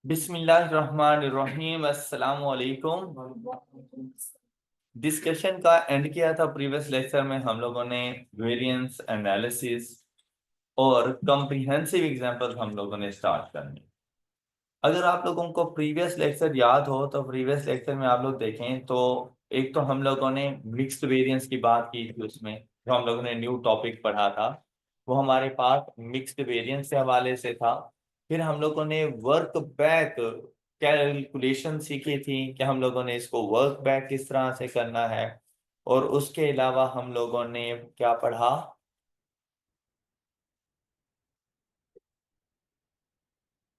बिस्मिल्लाहिर्रहमानिर्रहीम, अस्सलाम वालेकुम। डिस्कशन का एंड किया था प्रीवियस लेक्चर में हम लोगों ने वेरिएंस एनालिसिस और कॉम्प्रिहेंसिव एग्जांपल हम लोगों ने स्टार्ट करनी। अगर आप लोगों को प्रीवियस लेक्चर याद हो तो प्रीवियस लेक्चर में आप लोग देखें तो एक तो हम लोगों ने मिक्स्ड वेरिएंस की बात की थी, उसमें जो हम लोगों ने न्यू टॉपिक पढ़ा था वो हमारे पास मिक्स्ड वेरिएंस के हवाले से था। फिर हम लोगों ने वर्क बैक कैलकुलेशन सीखी थी कि हम लोगों ने इसको वर्क बैक किस तरह से करना है। और उसके अलावा हम लोगों ने क्या पढ़ा,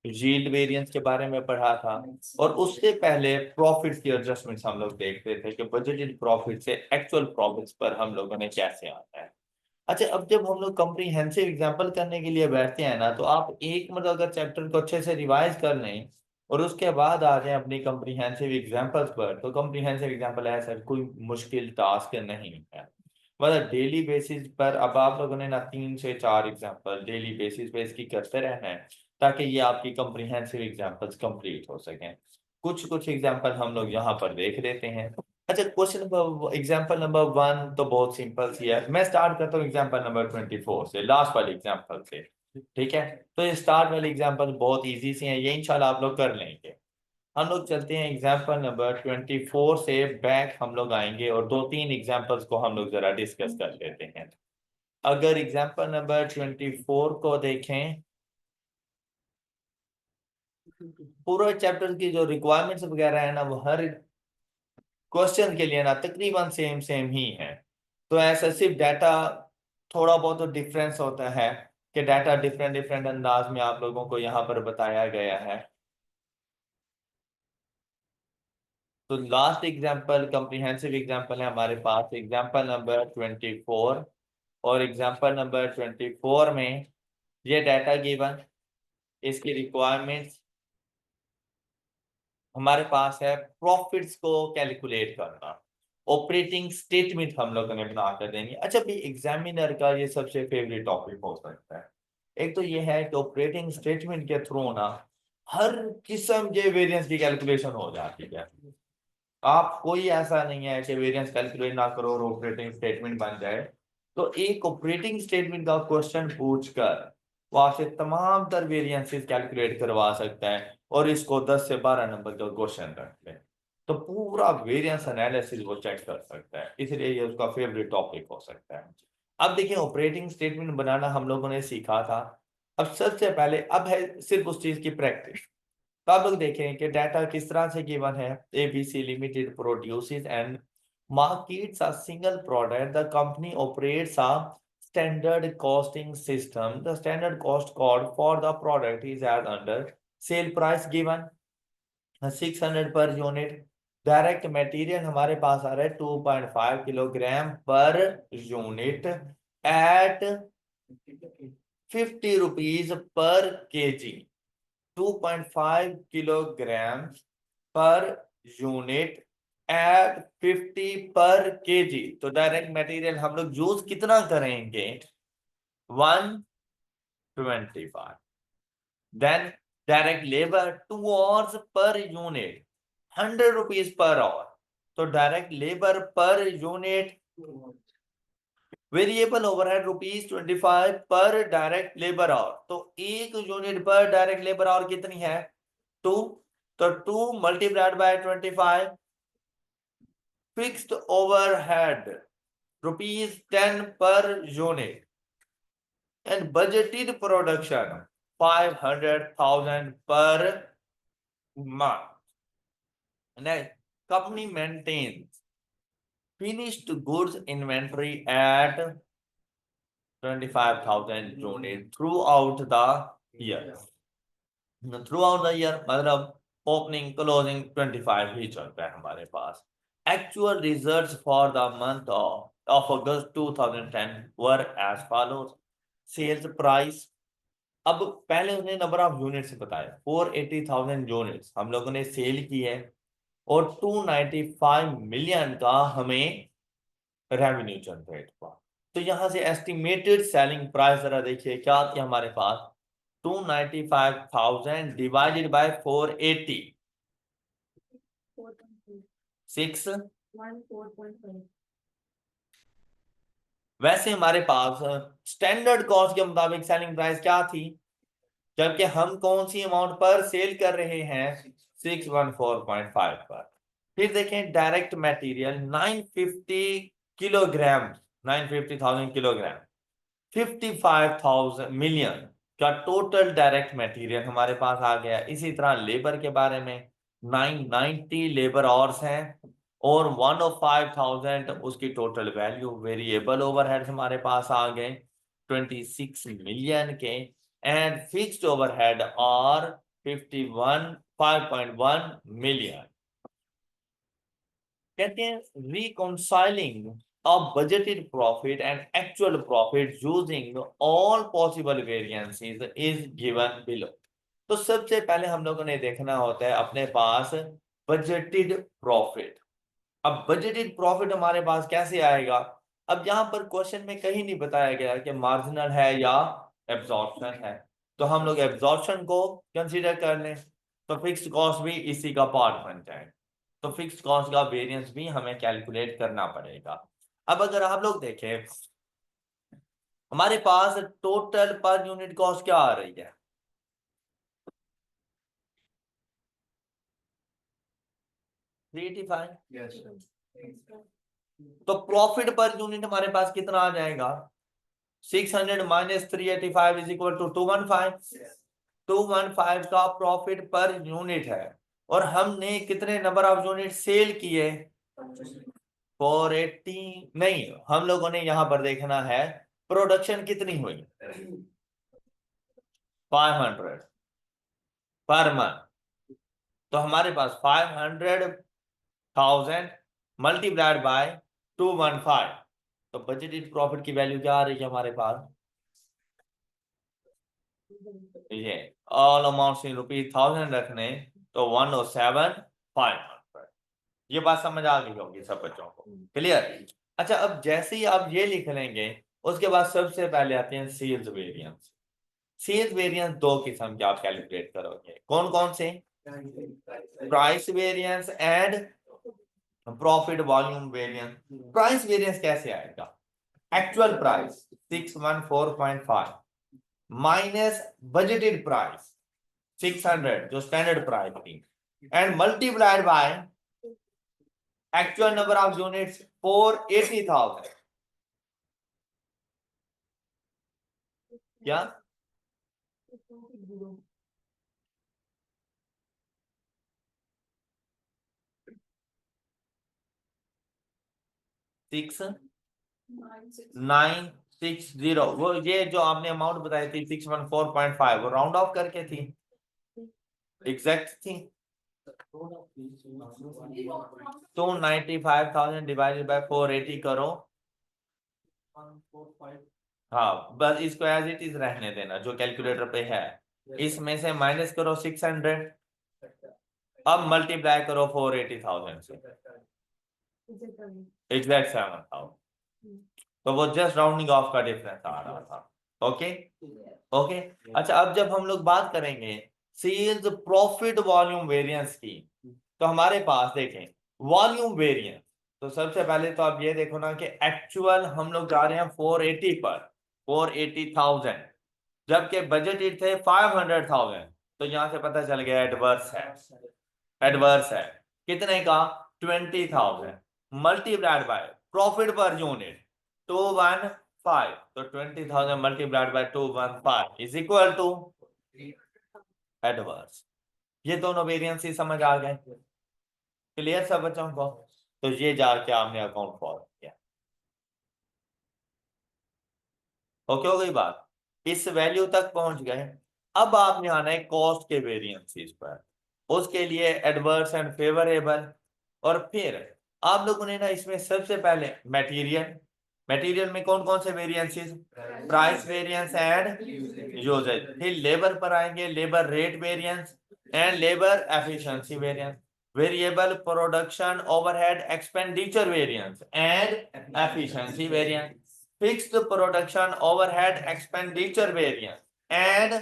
यील्ड वेरिएंस के बारे में पढ़ा था। और उससे पहले प्रॉफिट्स की एडजस्टमेंट्स हम लोग देखते थे कि बजटेड प्रॉफिट से एक्चुअल प्रॉफिट्स पर हम लोगों ने कैसे आना है। अच्छा, अब जब हम लोग कॉम्प्रिहेंसिव एग्जांपल करने के लिए बैठते हैं ना, तो आप एक मतलब अगर चैप्टर को अच्छे से रिवाइज कर लें और उसके बाद आ जाएं अपनी कॉम्प्रिहेंसिव एग्जांपल्स पर, तो कॉम्प्रिहेंसिव एग्जांपल ऐसा कोई मुश्किल टास्क नहीं है। मतलब डेली बेसिस पर अब आप लोगों ने ना 3 से 4 एग्जांपल डेली बेसिस पे इसकी करते रहना है ताकि ये आपकी कॉम्प्रिहेंसिव एग्जांपल्स कंप्लीट हो सकें। कुछ कुछ एग्जांपल हम लोग यहाँ पर देख लेते हैं। अच्छा, क्वेश्चन नंबर एग्जांपल नंबर 1 तो बहुत सिंपल सी है। मैं स्टार्ट करता हूँ एग्जांपल नंबर 24 से, लास्ट वाले एग्जांपल से। ठीक है, तो ये स्टार्ट वाले एग्जांपल बहुत इजी से हैं, ये इंशाल्लाह आप लोग कर लेंगे। हम लोग चलते हैं एग्जाम्पल नंबर 24 से बैक हम लोग आएंगे और 2-3 एग्जाम्पल्स को हम लोग जरा डिस्कस कर लेते हैं। अगर एग्जाम्पल नंबर 24 को देखें, पूरे चैप्टर की जो रिक्वायरमेंट्स वगैरह है ना, वो हर क्वेश्चन के लिए ना तकरीबन सेम सेम ही है। तो ऐसा सिर्फ डाटा थोड़ा बहुत तो डिफरेंस होता है कि डाटा डिफरेंट डिफरेंट अंदाज में आप लोगों को यहाँ पर बताया गया है। तो लास्ट एग्जाम्पल कॉम्प्रिहेंसिव एग्जाम्पल है हमारे पास एग्जाम्पल नंबर 24। और एग्जाम्पल नंबर 24 में ये डाटा गिवन, इसकी रिक्वायरमेंट्स हमारे पास है प्रॉफिट्स को कैलकुलेट करना, ऑपरेटिंग स्टेटमेंट हम लोगों ने बना कर देनी। अच्छा भाई, एग्जामिनर का ये सबसे फेवरेट टॉपिक हो सकता है। एक तो ये है कि ऑपरेटिंग स्टेटमेंट के थ्रू ना हर किस्म के वेरिएंस की कैलकुलेशन हो जाती है। आप कोई ऐसा नहीं है कि वेरिएंस कैलकुलेट ना करो और ऑपरेटिंग स्टेटमेंट बन जाए। तो एक ऑपरेटिंग स्टेटमेंट का क्वेश्चन पूछकर वो आपसे तमाम तर वेरिएंसेस कैलकुलेट करवा सकता है और इसको 10 से 12 नंबर का क्वेश्चन रख ले तो पूरा वेरिएंस एनालिसिस वो चेक कर सकता है, इसलिए ये उसका फेवरेट टॉपिक हो सकता है। अब देखिए, ऑपरेटिंग स्टेटमेंट बनाना हम लोगों ने सीखा था। अब सबसे पहले अब है सिर्फ उस चीज की प्रैक्टिस। तो आप लोग देखें कि डाटा किस तरह से गिवन है। ABC limited produces and markets a single product. The company operates a standard costing system. The standard cost code for the product is as under. Sale price given 600 per unit. Direct material हमारे पास आ रहा है 2.5 kilogram per unit at 50 rupees per kg. 2.5 kilogram per unit at 50 per KG. तो direct material हम लोग use कितना करेंगे, 125। Then direct labour 2 hours per unit 100 rupees per hour. तो direct labour per unit, variable overhead ₹25 per direct labour our. तो एक unit पर direct labour our कितनी है, 2। तो 2 multiplied by 25। Fixed overhead ₹10 per unit and budgeted production 500,000 पर month. Next, company maintains finished goods inventory at 25,000 units throughout the year. Throughout the year मतलब opening closing 25 ही चलता है हमारे पास। Actual results for the month of August 2010 were as follows. Sales price, अब पहले उसने नंबर ऑफ यूनिट्स बताया, 480,000 यूनिट्स हम लोगों ने सेल की है और 295 मिलियन का हमें रेवेन्यू जनरेट हुआ। तो यहां से एस्टिमेटेड सेलिंग प्राइस जरा देखिए क्या आती है हमारे पास, 295,000 divided by 480 6 वैसे हमारे पास स्टैंडर्ड कॉस्ट के मुताबिक सेलिंग प्राइस क्या थी, जबकि हम कौन सी अमाउंट पर सेल कर रहे हैं 614.5 पर। फिर देखें direct material 950 kilogram 950,000 kilogram 55,000 million का टोटल डायरेक्ट मटेरियल हमारे पास आ गया। इसी तरह लेबर के बारे में 990 लेबर आवर्स हैं और 105,000 उसकी टोटल वैल्यू। वेरिएबल ओवरहेड्स हमारे पास आ गए 26 मिलियन के एंड फिक्स्ड ओवरहेड और 5.1 मिलियन। कहते हैं रिकॉन्साइलिंग a budgeted profit and actual profit using all possible variances is given below। तो सबसे पहले हम लोगों ने देखना होता है अपने पास बजटेड प्रॉफिट। अब बजटेड प्रॉफिट हमारे पास कैसे आएगा? अब यहाँ पर क्वेश्चन में कहीं नहीं बताया गया कि मार्जिनल है या एब्जॉर्प्शन है, तो हम लोग एब्जॉर्प्शन को कंसीडर कर लें तो फिक्स्ड कॉस्ट भी इसी का पार्ट बन जाए, तो फिक्स्ड कॉस्ट का वेरिएंस भी हमें कैलकुलेट करना पड़ेगा। अब अगर आप लोग देखें हमारे पास टोटल पर यूनिट कॉस्ट क्या आ रही है 385। तो प्रॉफिट पर यूनिट हमारे पास कितना आ जाएगा 600 माइनस 385 इज इक्वल टू 215। 215 का प्रॉफिट पर यूनिट है और हमने कितने नंबर ऑफ यूनिट सेल किए 480। नहीं, हम लोगों ने यहां पर देखना है प्रोडक्शन कितनी हुई 500 पर मंथ। तो हमारे पास 500,000 मल्टीप्लाइड बाय 215, तो बजटेड प्रॉफिट की वैल्यू क्या आ रही है हमारे पास ये ऑल अमाउंट्स इन रुपीज 1000 रखने तो 107,500। ये बात समझ आ गई होगी सब बच्चों को, क्लियर? अच्छा, अब जैसे ही आप ये लिख लेंगे उसके बाद सबसे पहले आते हैं सेल्स वेरिएंस। सेल्स वेरिएंस दो किस्म के आप कैलकुलेट करोगे, कौन कौन से? Price variance and profit volume variance. Price variance कैसे आएगा? Actual price 614.5 minus budgeted price 600 जो स्टैंडर्ड प्राइस थी and multiplied by actual number of units 480,000। क्या 6960 वो ये जो आपने अमाउंट बताई थी 614.5 वो राउंड ऑफ करके थी एग्जैक्ट थी 295,000 डिवाइडेड बाय 480 करो। हाँ, बस इसको एज इट इज रहने देना जो कैलकुलेटर पे है, इसमें से माइनस करो 600, अब मल्टीप्लाई करो 480,000 से एग्जैक्ट 7,000, तो वो जस्ट राउंडिंग ऑफ का डिफरेंस आ रहा था। Okay okay. अच्छा, अब जब हम लोग बात करेंगे सेल्स प्रॉफिट वॉल्यूम वेरिएंस की, तो हमारे पास देखें वॉल्यूम वेरिएंस, तो सबसे पहले तो आप ये देखो ना कि एक्चुअल हम लोग जा रहे हैं 480 पर 480,000, जबकि बजटेड थे 500,000, तो यहां से पता चल गया एडवर्स है। एडवर्स है कितने का 20,000 multiplied by profit per unit 215, तो 20,000 multiplied by 215 is equal to adverse. ये दोनों वेरिएंस ही समझ आ गए, क्लियर सब बच्चों को? तो ये जाके आपने अकाउंट फॉलो किया, ओके हो गई बात, इस वैल्यू तक पहुंच गए। अब आपने आना है कॉस्ट के वेरिएंसेस पर, उसके लिए एडवर्स एंड फेवरेबल, और फिर आप लोगों ने ना इसमें सबसे पहले मटेरियल, मटेरियल में कौन कौन से variances? Price variance and usages. फिर लेबर पर आएंगे, labour rate variance and labour efficiency variance, variable production overhead expenditure variance and efficiency variance, fixed production overhead expenditure variance and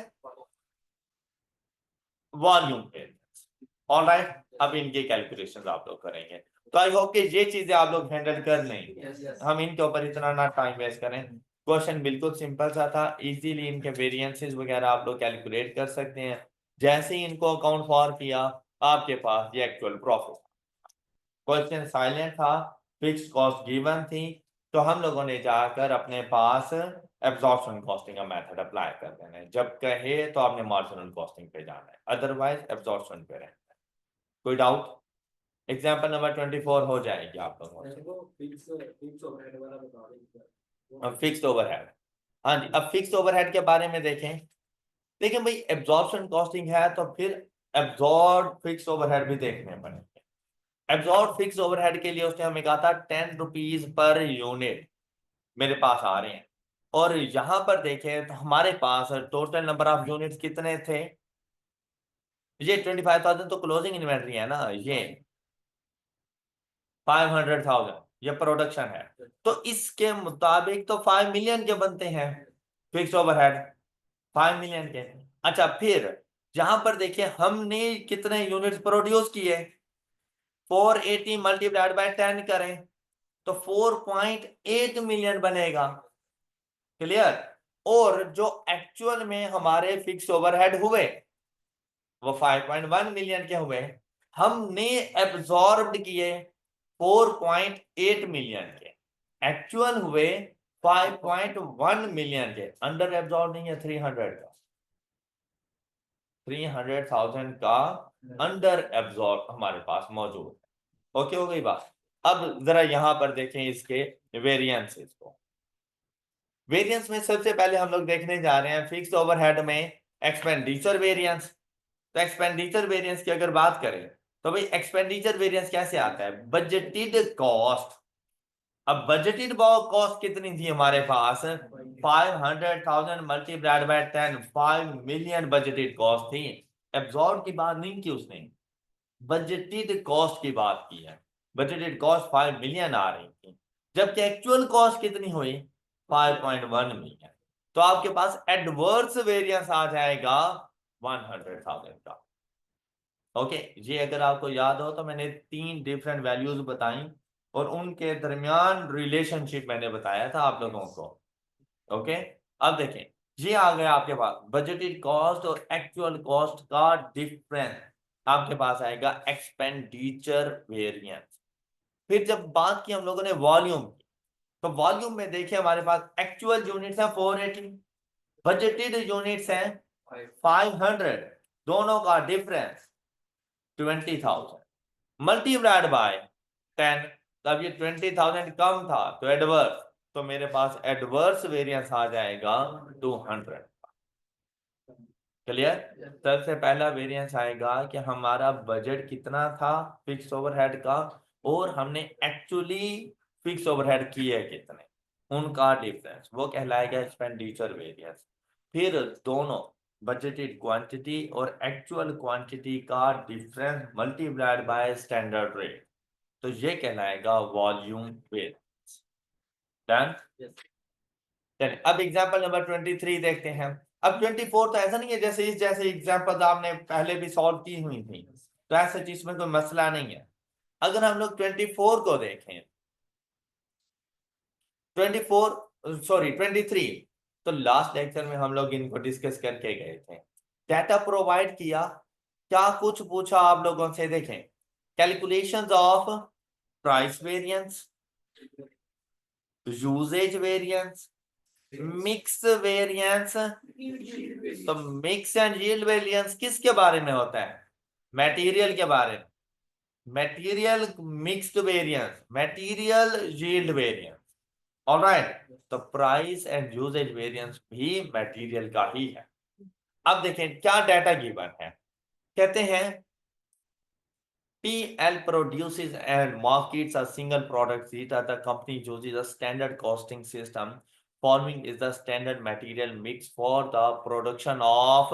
volume variance. Alright, अब इनके calculations आप लोग करेंगे, तो I hope कि ये चीजें आप लोग हैंडल कर लेंगे। हम इनके ऊपर इतना ना टाइम वेस्ट करें। क्वेश्चन बिल्कुल सिंपल सा था, इजीली इनके वेरिएंसेस वगैरह आप लोग कैलकुलेट कर सकते हैं। जैसे ही इनको अकाउंट फॉर किया, आपके पास ये एक्चुअल प्रॉफिट। क्वेश्चन साइलेंट था, फिक्स्ड कॉस्ट गिवन थी, तो हम लोगों ने जाकर अपने पास एब्जॉर्प्शन कॉस्टिंग का मेथड अप्लाई कर देना है। जब कहे तो आपने मार्जिनल कॉस्टिंग पे जाना है, अदरवाइज एब्जॉर्प्शन पे रहना है। कोई डाउट? एग्जांपल नंबर 24 हो जाएगी आप लोगों से। फिक्स्ड ओवरहेड, हाँ जी। अब फिक्स्ड ओवरहेड के बारे में देखें। लेकिन भाई एब्जॉर्प्शन कॉस्टिंग है तो फिर एब्जॉर्ब फिक्स्ड ओवरहेड भी देखने पड़ेंगे। एब्जॉर्ब फिक्स्ड ओवरहेड के लिए उसने हमें कहा था 10 रुपीज पर यूनिट मेरे पास आ रहे हैं, और यहां पर देखें तो हमारे पास टोटल नंबर ऑफ यूनिट्स कितने थे? ये 25,000 तो क्लोजिंग इन्वेंटरी है ना, ये 500,000 ये प्रोडक्शन है, तो इसके मुताबिक तो 5 मिलियन के बनते हैं फिक्स ओवरहेड, 5 मिलियन के। अच्छा, फिर जहां पर देखिए हमने कितने यूनिट्स प्रोड्यूस किए, 480 मल्टीप्लाइड बाय 10 करें तो 4.8 मिलियन बनेगा। क्लियर? और जो एक्चुअल में हमारे फिक्स ओवरहेड हुए वो 5.1 मिलियन के हुए। हमने एब्जॉर्ब्ड किए 4.8 मिलियन के, एक्चुअल हुए 5.1 मिलियन के। अंडर एब्जॉर्ब नहीं है 300 का, 300,000 का अंडर एब्जॉर्ब हमारे पास मौजूद है। ओके, हो गई बात। अब जरा यहां पर देखें इसके वेरिएंसेस को। वेरिएंस में सबसे पहले हम लोग देखने जा रहे हैं फिक्स्ड ओवरहेड में एक्सपेंडिचर वेरिएंस। तो एक्सपेंडिचर वेरिएंस की अगर बात करें तो भाई एक्सपेंडिचर वेरिएंस कैसे आता है? Budgeted cost. अब बजटेड कॉस्ट कितनी थी हमारे पास? 500,000 multiplied by 10, 5 million budgeted cost थी। एब्जॉर्ब की बात नहीं की उसने, बजटेड कॉस्ट की बात की है। बजटेड कॉस्ट 5 मिलियन आ रही थी, जबकि एक्चुअल कॉस्ट कितनी हुई? 5.1 मिलियन। तो आपके पास एडवर्स वेरिएंस आ जाएगा 100,000 का। ओके, ये अगर आपको याद हो तो मैंने 3 डिफरेंट वैल्यूज बताई और उनके दरमियान रिलेशनशिप मैंने बताया था आप लोगों को। ओके, अब देखें, ये आ गया आपके पास बजटेड कॉस्ट और एक्चुअल कॉस्ट का डिफरेंस, आपके पास आएगा एक्सपेंडिचर वेरिएंस। फिर जब बात की हम लोगों ने वॉल्यूम की, तो वॉल्यूम में देखिए हमारे पास एक्चुअल यूनिट्स है 480, बजटेड यूनिट्स हैं 500, दोनों का डिफरेंस 20,000 मल्टीप्लाइड बाय 10। तब ये 20,000 कम था तो एडवर्स, तो मेरे पास एडवर्स वेरिएंस आ जाएगा 200। क्लियर? सबसे पहला वेरिएंस आएगा कि हमारा बजट कितना था फिक्स ओवरहेड का, और हमने एक्चुअली फिक्स ओवरहेड किए कितने, उनका डिफरेंस, वो कहलाएगा एक्सपेंडिचर वेरिएंस। फिर दोनों बजटेड क्वांटिटी और एक्चुअल क्वांटिटी का difference multiplied by standard rate, तो ये कहलाएगा वॉल्यूम वेरिएंस। डन? अब एग्जांपल नंबर 23 देखते हैं। अब 24 तो ऐसा नहीं है जैसे इस जैसे एग्जांपल आपने पहले भी सॉल्व की हुई थी, तो ऐसा चीज में कोई मसला नहीं है। अगर हम लोग 24 को देखें, 24 सॉरी 23, तो लास्ट लेक्चर में हम लोग इनको डिस्कस करके गए थे। डाटा प्रोवाइड किया, क्या कुछ पूछा आप लोगों से? देखें, calculations of price variance, usages variance, mix variance. तो मिक्स एंड यील्ड वेरिएंस किसके बारे में होता है? मटेरियल के बारे में। Material mixed variance, material yield variance. Alright, तो प्राइस एंड यूजेज वेरिएंस भी मटेरियल का ही है। अब देखें क्या डाटा गिवन है। कहते हैं PL produces and markets a single product that the company uses a standard costing system. Following is the standard material mix for the production of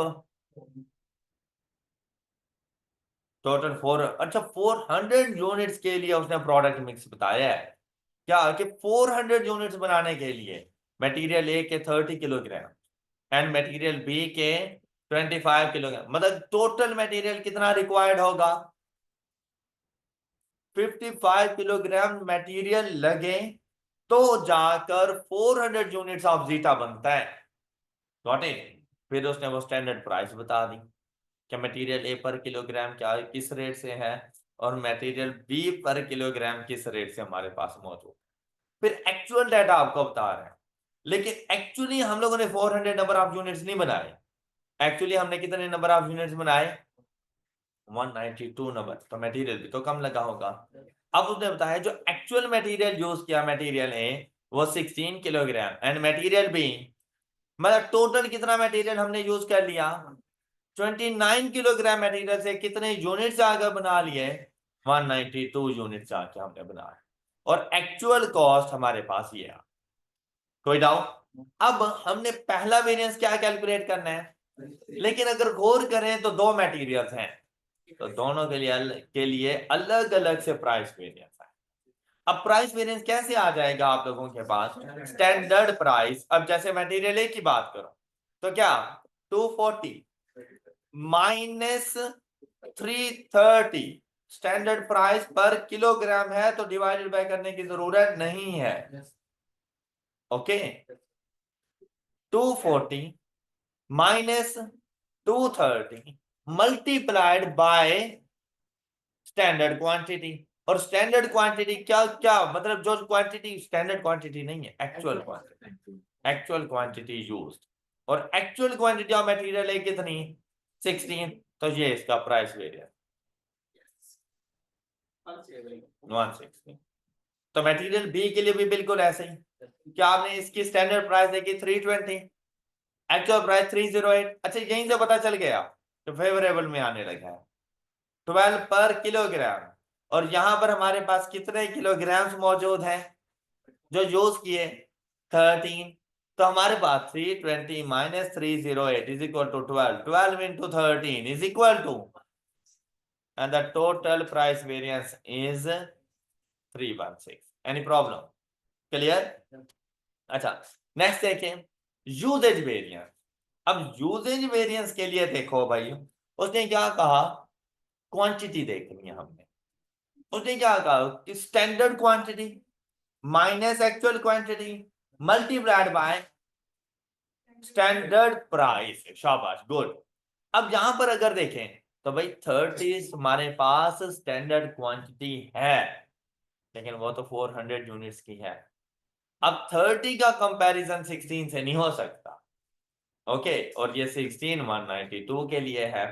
total 4। अच्छा, 400 यूनिट्स के लिए उसने प्रोडक्ट मिक्स बताया है क्या, कि 400 यूनिट्स बनाने के लिए मटेरियल ए के 30 किलोग्राम एंड मटेरियल बी के 25 किलोग्राम, मतलब टोटल मटेरियल कितना रिक्वायर्ड होगा? 55 किलोग्राम मटेरियल लगे तो जाकर 400 यूनिट्स ऑफ जीटा बनता है। Got it? फिर उसने वो स्टैंडर्ड प्राइस बता दी कि मटेरियल ए पर किलोग्राम क्या किस रेट से है और मटेरियल बी पर किलोग्राम किस रेट से हमारे पास मौजूद। फिर एक्चुअल डाटा आपको बता रहे हैं, लेकिन एक्चुअली हम लोगों ने 400 नंबर ऑफ यूनिट्स नहीं बनाए। एक्चुअली हमने कितने नंबर ऑफ यूनिट्स बनाए? 192 नंबर। तो मटेरियल भी तो कम लगा होगा। अब उसने बताया जो एक्चुअल मटेरियल यूज किया, मटेरियल ए वो 16 किलोग्राम एंड मटेरियल बी, मतलब टोटल कितना मटेरियल हमने यूज कर लिया? 29 किलोग्राम मटेरियल से कितने यूनिट्स आकर बना लिए? 192 यूनिट्स आके हमने बनाए और एक्चुअल कॉस्ट हमारे पास ये है। कोई डाउट? अब हमने पहला वेरिएंस क्या कैलकुलेट करना है, लेकिन अगर गौर करें तो दो मटेरियल्स हैं, तो दोनों के लिए अलग अलग से प्राइस वेरिएंस है। अब प्राइस वेरिएंस कैसे आ जाएगा आप लोगों के पास? स्टैंडर्ड प्राइस, अब जैसे मटेरियल ए की बात करो तो क्या 240 माइनस 330 स्टैंडर्ड प्राइस पर किलोग्राम है, तो डिवाइडेड बाय करने की जरूरत नहीं है। Okay, 240 minus 230 multiplied by standard quantity. और स्टैंडर्ड क्वांटिटी क्या क्या मतलब? जो क्वांटिटी स्टैंडर्ड क्वांटिटी नहीं है, actual quantity, actual quantity used. और एक्चुअल क्वांटिटी ऑफ मटेरियल है कितनी? 16। तो ये इसका प्राइस वेरिएंस 160। तो मटेरियल बी के लिए भी बिल्कुल ऐसे ही। क्या आपने इसकी स्टैंडर्ड प्राइस देखी 320, एक्चुअल प्राइस 308। अच्छा, यहीं से पता चल गया तो फेवरेबल में आने लगा है 12 पर किलोग्राम। और यहां पर हमारे पास कितने किलोग्राम्स मौजूद हैं जो यूज किए? 13। तो हमारे पास 320 minus 308 is equal to 12, 12 into 13 is equal to, and the total price variance is 316. Any problem? Clear? अच्छा, नेक्स्ट देखें यूजेज वेरिएंस। अब यूजेज वेरिएंस के लिए देखो भाई, उसने क्या कहा? क्वांटिटी देखनी है हमने। उसने क्या कहा कि standard quantity minus actual quantity multiplied by standard price. शाबाश, गुड। अब यहां पर अगर देखें तो भाई 30 हमारे पास स्टैंडर्ड क्वांटिटी है, लेकिन वो तो 400 यूनिट्स की है। अब 30 का कंपैरिजन 16 से नहीं हो सकता। ओके, और ये 16 192 के लिए है।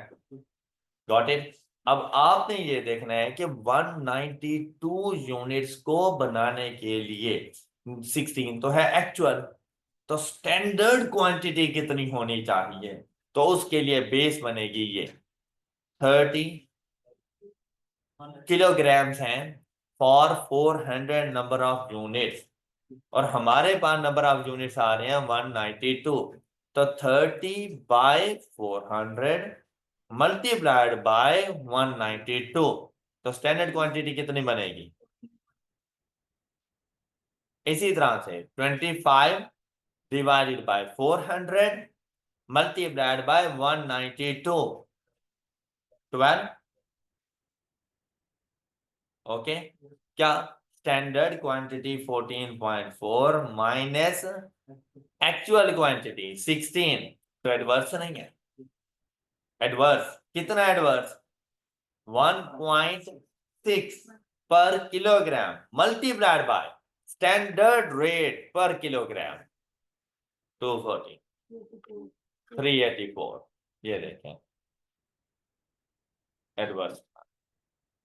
Got it? अब आपने ये देखना है कि 192 यूनिट्स को बनाने के लिए 16 तो है एक्चुअल, तो स्टैंडर्ड क्वांटिटी कितनी होनी चाहिए? तो उसके लिए बेस बनेगी ये 30 किलोग्राम्स हैं फॉर 400 नंबर ऑफ यूनिट्स, और हमारे पास नंबर ऑफ यूनिट्स आ रहे हैं 192। तो 30 बाय 400 मल्टीप्लाइड बाय 192, तो स्टैंडर्ड क्वांटिटी कितनी बनेगी? इसी तरह से 25 divided by 400 multiplied by 192, 12। Okay, क्या standard quantity 14.4 minus actual quantity 16, तो एडवर्स नहीं है? एडवर्स कितना? एडवर्स 1.6 पर kilogram multiplied by standard rate पर किलोग्राम 240 384। ये देखें एडवर्स।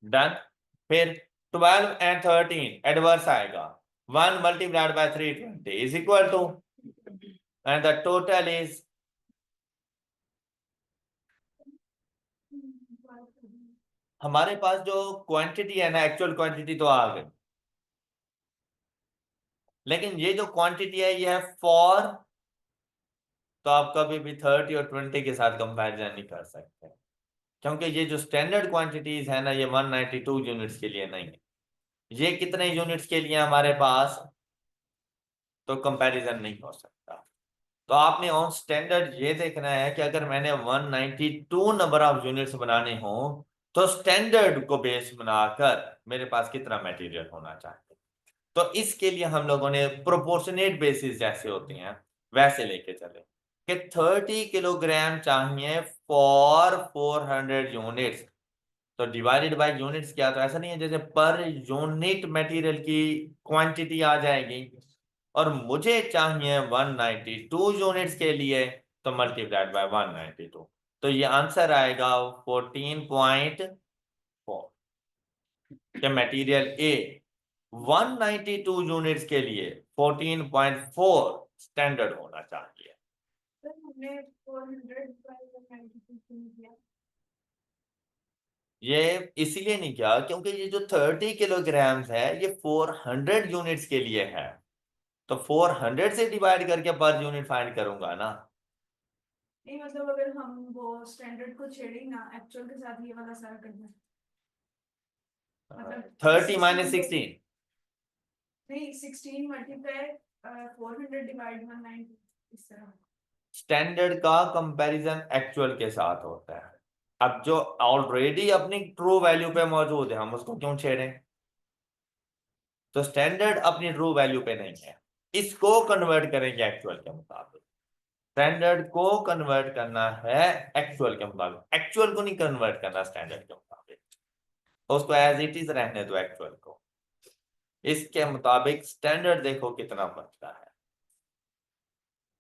डन। फिर 12 एंड 13 एडवर्स आएगा। 1 multiplied by 320 is equal to, and the total is हमारे पास जो क्वांटिटी है ना, एक्चुअल क्वांटिटी तो आ गई, लेकिन ये जो क्वांटिटी है ये है फॉर, तो आप कभी भी 30 और 20 के साथ कंपैरिजन नहीं कर सकते, क्योंकि ये जो स्टैंडर्ड क्वांटिटीज है ना, ये 192 यूनिट्स के लिए नहीं है। ये कितने यूनिट्स के लिए हमारे पास, तो कंपैरिजन नहीं हो सकता। तो आपने ऑन स्टैंडर्ड ये देखना है कि अगर मैंने 192 नंबर ऑफ यूनिट्स बनाने हो तो स्टैंडर्ड को बेस बनाकर मेरे पास कितना मटेरियल होना चाहिए। तो इसके लिए हम लोगों ने प्रोपोर्शनेट बेसिस जैसे होते हैं वैसे लेके चले कि 30 किलोग्राम चाहिए फॉर 400 यूनिट्स। तो डिवाइडेड बाय यूनिट्स क्या, तो ऐसा नहीं है जैसे पर यूनिट मटेरियल की क्वांटिटी आ जाएगी और मुझे चाहिए 192 यूनिट्स के लिए, तो मल्टीप्लाइड बाय 192। तो ये आंसर आएगा 14.4 के मटेरियल ए 192 यूनिट्स के लिए 14.4 स्टैंडर्ड होना चाहिए। ये इसीलिए नहीं किया क्योंकि ये जो 30 किलोग्राम है ये 400 यूनिट्स के लिए है, तो 400 से डिवाइड करके पर यूनिट फाइंड करूंगा ना। नहीं मतलब अगर हम वो स्टैंडर्ड को छेड़े ना एक्चुअल के साथ ये वाला सारा करना मतलब 30 माइनस 16 नहीं 16 मल्टीप्लाई 400 डिवाइड 190 इस तरह। स्टैंडर्ड का कंपैरिजन एक्चुअल के साथ होता है। अब जो ऑलरेडी अपनी ट्रू वैल्यू पे मौजूद है हम उसको क्यों छेड़ें। तो स्टैंडर्ड अपनी ट्रू वैल्यू पे नहीं है, इसको कन्वर्ट करेंगे एक्चुअल के मुताबिक। स्टैंडर्ड को कन्वर्ट करना है एक्चुअल के मुताबिक, एक्चुअल को नहीं कन्वर्ट करना स्टैंडर्ड के मुताबिक, उसको एज इट इज रहने दो एक्चुअल को। इसके मुताबिक स्टैंडर्ड देखो कितना बनता है।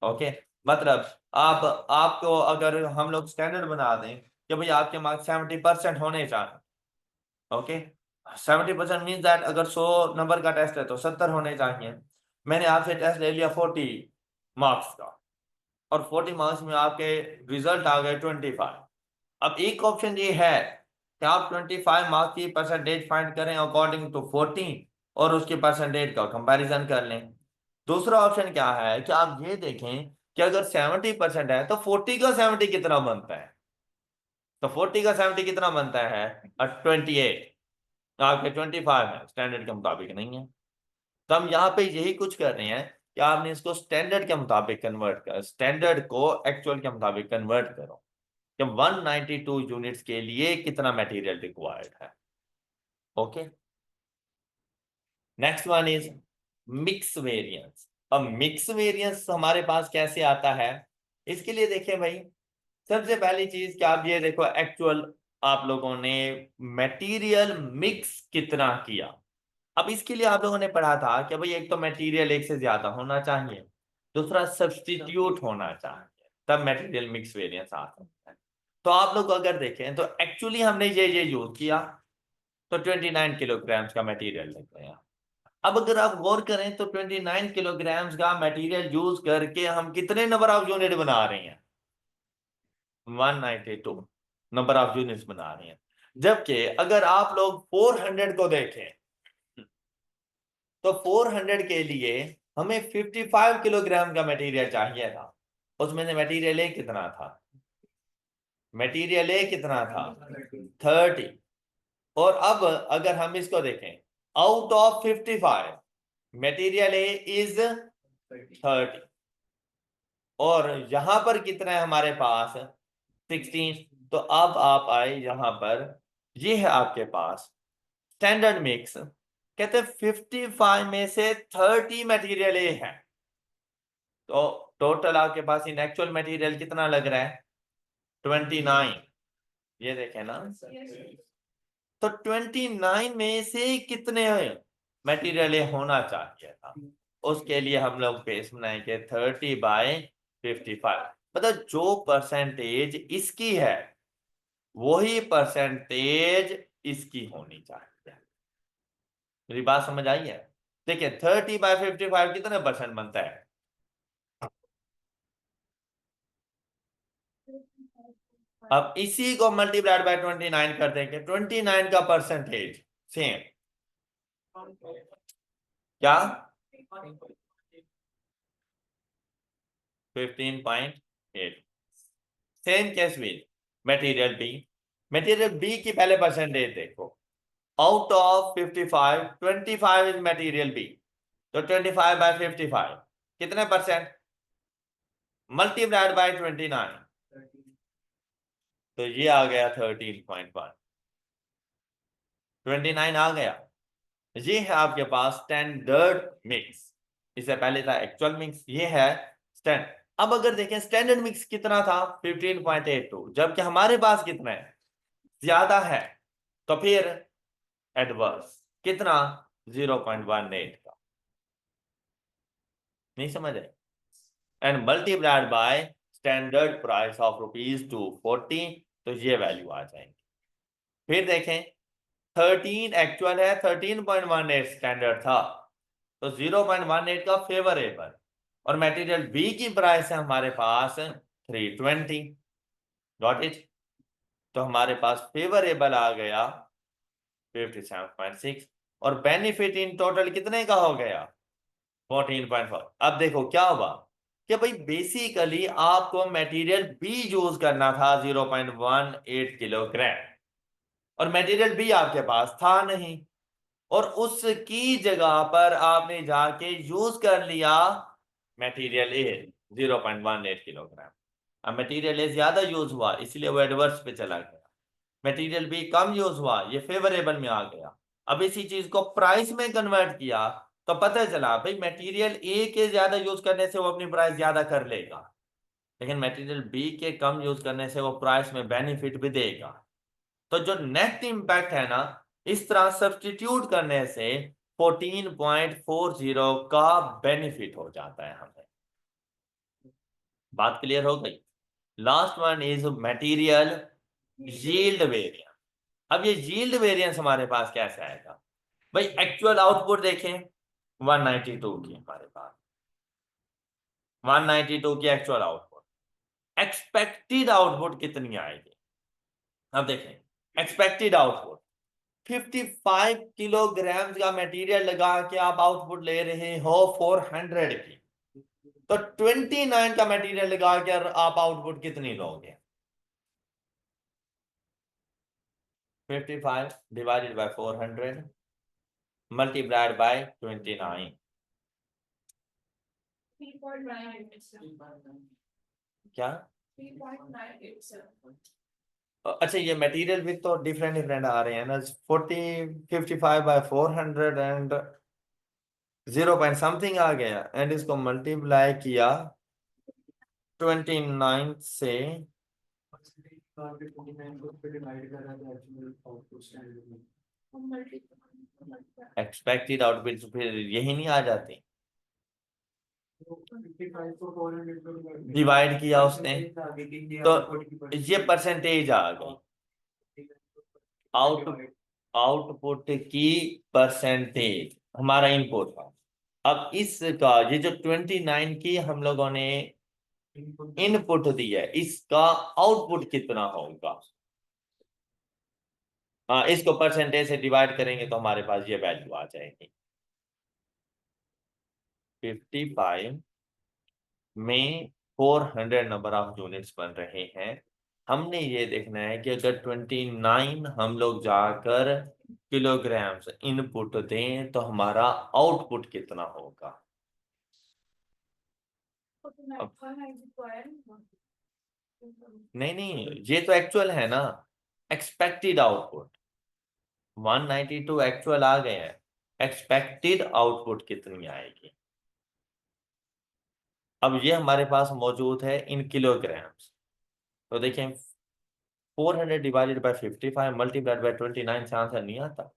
ओके, मतलब आप आपको अगर हम लोग स्टैंडर्ड बना दें कि भाई आपके मार्क्स 70% होने चाहिए। ओके, 70% मीन दैट अगर 100 नंबर का टेस्ट है तो 70 होने चाहिए। मैंने आपसे टेस्ट ले लिया 40 मार्क्स का और 40 मार्क्स में आपके रिजल्ट आ गए 25। अब एक ऑप्शन ये है कि आप 25 मार्क्स की परसेंटेज फाइंड करें अकॉर्डिंग टू 40 और उसके परसेंटेज का कंपैरिजन कर लें। दूसरा ऑप्शन क्या है कि आप ये देखें कि अगर 70% है तो 40 का 70 कितना बनता है। तो 40 का 70 कितना बनता है 28। आपके 25 है, स्टैंडर्ड के मुताबिक नहीं है। तो हम यहाँ पे यही कुछ कर रहे हैं कि आपने इसको स्टैंडर्ड के मुताबिक कन्वर्ट कर, स्टैंडर्ड को एक्चुअल के मुताबिक कन्वर्ट करो कि 192 यूनिट्स के लिए कितना मटेरियल रिक्वायर्ड है। Okay, next one is mix variance. अब मिक्स वेरिएंस हमारे पास कैसे आता है, इसके लिए देखें भाई, सबसे पहली चीज कि आप ये देखो एक्चुअल आप लोगों ने मटेरियल मिक्स कितना किया। अब इसके लिए आप लोगों ने पढ़ा था कि भाई एक तो मटेरियल एक से ज्यादा होना चाहिए, दूसरा सब्स्टिट्यूट होना चाहिए, तब मटेरियल मिक्स वेरिएंस आ सकता है। तो आप लोग अगर देखें तो एक्चुअली हमने ये यूज किया तो 29 किलोग्राम का मटेरियल लेते हैं। अब अगर आप गौर करें तो 29 किलोग्राम का मटेरियल यूज करके हम कितने नंबर ऑफ यूनिट बना रहे हैं 192 नंबर ऑफ यूनिट्स बना रहे हैं। जबकि अगर आप लोग 400 को देखें तो 400 के लिए हमें 55 किलोग्राम का मटेरियल चाहिए था। उसमें से मटेरियल ए कितना था, मटेरियल ए कितना था 30। और अब अगर हम इसको देखें out of 55 material A is 30 और यहां पर कितना है हमारे पास 16। तो अब आप आए यहां पर, ये है आपके पास स्टैंडर्ड मिक्स, कहते हैं 55 में से 30 मटेरियल ए है। तो टोटल आपके पास इन एक्चुअल मटेरियल कितना लग रहा है 29। ये देखें ना, तो 29 में से कितने मटेरियल होना चाहिए था, उसके लिए हम लोग बेस बनाएंगे 30/55। मतलब जो परसेंटेज इसकी है वही परसेंटेज इसकी होनी चाहिए। मेरी बात समझ आई है। देखिए 30/55 कितने परसेंट बनता है, अब इसी को मल्टीप्लाइड बाय 29 कर देंगे, 29 का परसेंटेज सेम क्या 15.8। Same case with material B, material B की पहले परसेंटेज देखो, out of 55 25 is material B, तो 25/55 कितने परसेंट मल्टीप्लाइड बाय 29, तो ये आ गया 13.1, 29 आ गया। ये है आपके पास स्टैंडर्ड मिक्स, इससे पहले था एक्चुअल मिक्स, ये है स्टैंड। अब अगर देखें स्टैंडर्ड मिक्स कितना था 15.82, जबकि हमारे पास कितना है, ज्यादा है, तो फिर एडवर्स कितना 0.18 का, नहीं समझ है, and multiplied by standard price of ₹240, तो ये वैल्यू आ जाएंगे। फिर देखें 13 एक्चुअल है, 13.18 स्टैंडर्ड था, तो 0.18 का फेवरेबल, और मटेरियल बी की प्राइस है हमारे पास 320, गॉट इट। तो हमारे पास फेवरेबल आ गया 57.6, और बेनिफिट इन टोटल कितने का हो गया 14.4। अब देखो क्या हुआ कि भाई बेसिकली आपको मटेरियल बी यूज करना था 0.18 किलोग्राम, और मटेरियल बी आपके पास था नहीं, और उसकी जगह पर आपने जाके यूज कर लिया मटेरियल ए 0.18 किलोग्राम। अब मटेरियल ए ज्यादा यूज हुआ इसलिए वो एडवर्स पे चला गया, मटेरियल बी कम यूज हुआ ये फेवरेबल में आ गया। अब इसी चीज को प्राइस में कन्वर्ट किया तो पता चला भाई मटेरियल ए के ज्यादा यूज करने से वो अपनी प्राइस ज्यादा कर लेगा, लेकिन मटेरियल बी के कम यूज करने से वो प्राइस में बेनिफिट भी देगा। तो जो नेट इम्पैक्ट है ना, इस तरह सब्स्टिट्यूट करने से 14.40 का बेनिफिट हो जाता है हमें। बात क्लियर हो गई। Last one is material yield variance. अब ये यील्ड वेरिएंस हमारे पास कैसे आएगा भाई, एक्चुअल आउटपुट देखें 192 की, हमारे पास 192 की एक्चुअल आउटपुट, एक्सपेक्टेड आउटपुट कितनी आएगी। अब देखें एक्सपेक्टेड आउटपुट 55 किलोग्राम का मटेरियल लगा के आप आउटपुट ले रहे हो 400 की, तो 29 का मटेरियल लगा के आप आउटपुट कितनी लोगे, 55 डिवाइडेड बाय 400 मल्टीप्लाइड बाय 29, 3.987 क्या 3.987 अच्छा ये मटेरियल भी तो डिफरेंट डिफरेंट आ रहे हैं ना, 55 बाय 400 एंड 0 पॉइंट समथिंग आ गया, एंड इसको मल्टीप्लाई किया 29 से, एक्सपेक्टेड आउटपुट फिर यही नहीं आ जाती, डिवाइड किया उसने तो ये परसेंटेज आ गई, आउटपुट की परसेंटेज हमारा इनपुट था। अब इसका ये जो 29 की हम लोगों ने इनपुट दी है, इसका आउटपुट कितना होगा, हाँ इसको परसेंटेज से डिवाइड करेंगे तो हमारे पास ये वैल्यू आ जाएगी। 55 में 400 नंबर ऑफ यूनिट्स बन रहे हैं, हमने ये देखना है कि अगर 29 हम लोग जाकर किलोग्राम्स इनपुट दें तो हमारा आउटपुट कितना होगा। नहीं नहीं ये तो एक्चुअल है ना, एक्सपेक्टेड आउटपुट 192 एक्चुअल आ गए हैं, एक्सपेक्टेड आउटपुट कितनी आएगी। अब ये हमारे पास मौजूद है इन किलोग्राम्स, तो देखें 400 डिवाइडेड बाय 55 मल्टीप्लाइड बाय 29 से आंसर नहीं आता,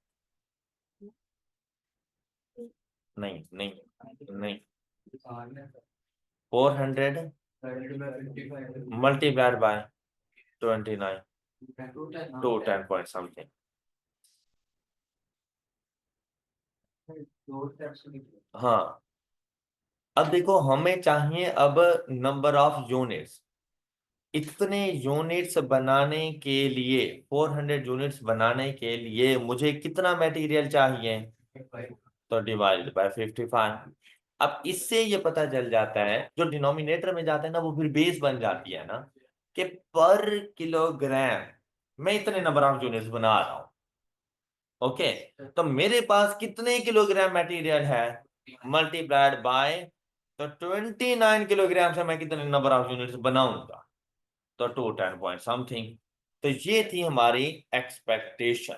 नहीं नहीं नहीं, 400 multiplied by 29 to 10 point something, हाँ। अब देखो हमें चाहिए अब नंबर ऑफ यूनिट्स, इतने यूनिट्स बनाने के लिए 400 यूनिट्स बनाने के लिए मुझे कितना मटेरियल चाहिए, तो डिवाइड बाय 55। अब इससे ये पता चल जाता है, जो डिनोमिनेटर में जाता है ना वो फिर बेस बन जाती है ना, कि पर किलोग्राम मैं इतने नंबर ऑफ यूनिट्स बना रहा हूं, ओके, तो मेरे पास कितने किलोग्राम मटेरियल है मल्टीप्लाइड बाय तो 29 किलोग्राम से मैं कितने नंबर ऑफ यूनिट्स बनाऊंगा, तो 210 पॉइंट समथिंग। तो ये थी हमारी एक्सपेक्टेशन।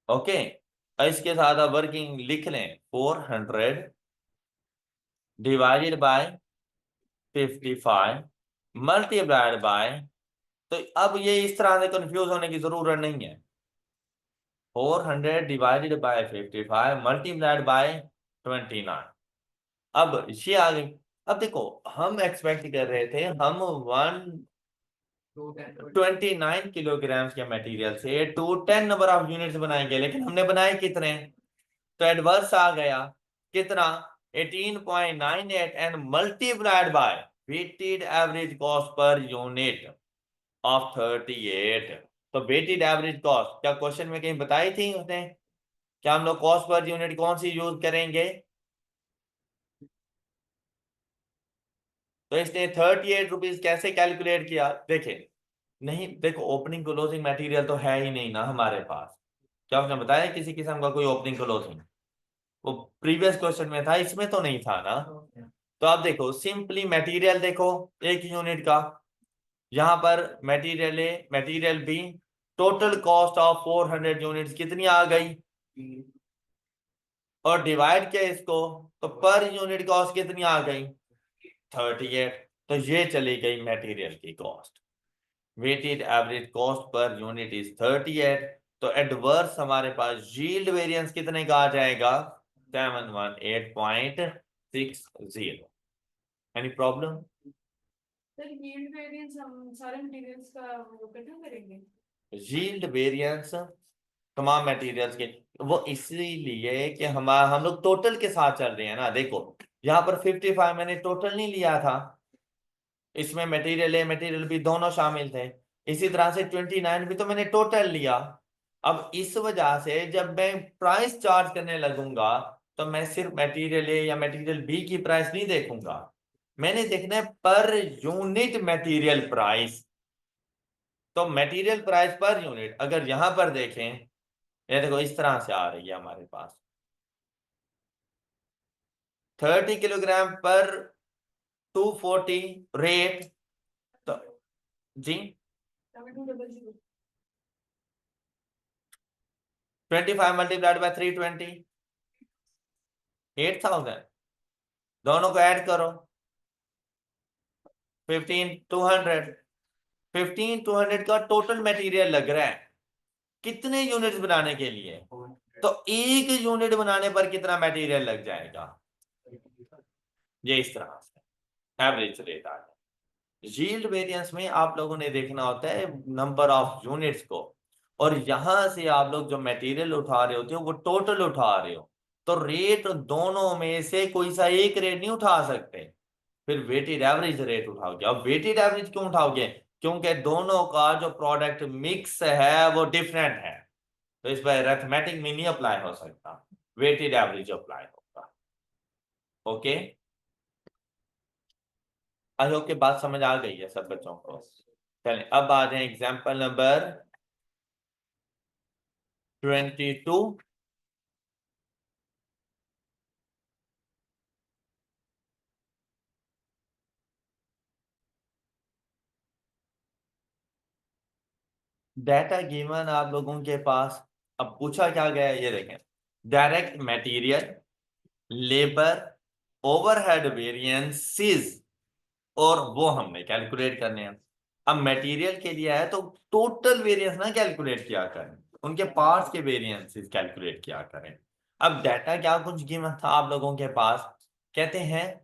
ओके, इसके साथ अब वर्किंग लिख लें, 400 डिवाइडेड बाय 55 मल्टीप्लाइड बाय, तो अब ये इस तरह से कंफ्यूज होने की जरूरत नहीं है। 400 डिवाइडेड बाय 55 मल्टीप्लाइड बाय 29। अब ये आ गई। अब देखो, हम एक्सपेक्ट कर रहे थे हम 129 किलोग्राम के मटेरियल से 210 नंबर ऑफ यूनिट्स बनाएंगे, लेकिन हमने बनाए कितने? तो एडवर्स आ गया कितना? 18.98 and multiplied by weighted average cost per unit of 38। तो वेटेड एवरेज कॉस्ट क्या क्वेश्चन में कहीं बताई थी उसने? क्या हम लोग कॉस्ट पर यूनिट कौन सी यूज करेंगे? तो इसने 38 रुपीज कैसे कैलकुलेट किया? देखे, नहीं देखो, ओपनिंग क्लोजिंग मटेरियल तो है ही नहीं ना हमारे पास। क्या उसने बताया किसी किस्म का कोई ओपनिंग क्लोजिंग? वो प्रीवियस क्वेश्चन में था, इसमें तो नहीं था ना। तो आप देखो, सिंपली मटेरियल देखो, एक यूनिट का, यहां पर material A material B, total cost of 400 units कितनी आ गई, और डिवाइड किया इसको, तो पर यूनिट कॉस्ट कितनी आ गई? 38। तो ये चली गई मटेरियल की cost. Weighted average cost per unit is 38। तो एडवर्स हमारे पास यील्ड वेरिएंस कितने का आ जाएगा? 718.60। Any problem? Sir yield variance हम सारे मटेरियल्स का वो इकट्ठा करेंगे? यील्ड वेरिएंस तमाम मटेरियल्स के, वो इसीलिए कि हम लोग टोटल के साथ चल रहे हैं ना। देखो, यहाँ पर 55 मैंने टोटल नहीं लिया था, इसमें मटेरियल ए मटेरियल बी दोनों शामिल थे। इसी तरह से 29 भी तो मैंने टोटल लिया। अब इस वजह से जब मैं प्राइस चार्ज करने लगूंगा, तो मैं सिर्फ मटेरियल ए या मटेरियल बी की प्राइस नहीं देखूंगा, मैंने देखना है पर यूनिट मटेरियल प्राइस। तो मटेरियल प्राइस पर यूनिट अगर यहां पर देखें, ये देखो इस तरह से आ रही है हमारे पास, 30 किलोग्राम पर 240 रेट। तो जी, 200। 25 मल्टीप्लाइड बाय 320, 8000। दोनों को ऐड करो, 15,200। 15,200 का टोटल मटेरियल लग रहा है कितने यूनिट्स बनाने के लिए? तो एक यूनिट बनाने पर कितना मटेरियल लग जाएगा? ये इस तरह से एवरेज रेट आ जाए। यील्ड वेरिएंस में आप लोगों ने देखना होता है नंबर ऑफ यूनिट्स को, और यहां से आप लोग जो मटेरियल उठा रहे होते हो वो टोटल उठा रहे हो, तो रेट दोनों में से कोई सा एक रेट नहीं उठा सकते, फिर वेटेड एवरेज रेट उठाओगे। अब वेटेड एवरेज क्यों उठाओगे? क्योंकि दोनों का जो प्रोडक्ट मिक्स है वो डिफरेंट है, तो इस पर अरिथमेटिक में नहीं अप्लाई हो सकता, वेटेड एवरेज अप्लाई होगा। ओके, आई होप के बात समझ आ गई है सब बच्चों को। चलें अब आ जाए एग्जाम्पल नंबर 22। डाटा गिवन आप लोगों के पास, अब पूछा क्या गया है ये देखें, direct material, labour, overhead variances, और वो हमने कैलकुलेट करने हैं। अब मटेरियल के लिए है तो टोटल वेरिएंस ना कैलकुलेट किया करें, उनके पार्ट्स के वेरिएंसेस कैलकुलेट किया करें। अब डाटा क्या कुछ गिवन था आप लोगों के पास, कहते हैं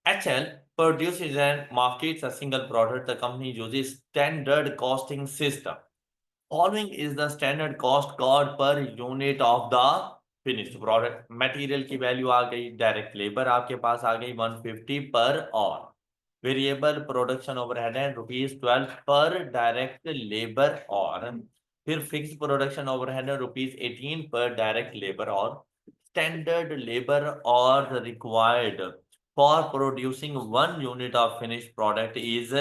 HL produces and markets a single product. The company uses standard costing system. Following is the standard cost card per unit of the finished product. Material की वैल्यू आ गई, डायरेक्ट लेबर आपके पास आ गई 150 पर और वेरिएबल प्रोडक्शन ओवरहेड है ₹12 पर direct labour, और फिर फिक्स प्रोडक्शन ओवरहेड है ₹18 पर डायरेक्ट लेबर, और स्टैंडर्ड लेबर और required for producing 1 unit of finished product is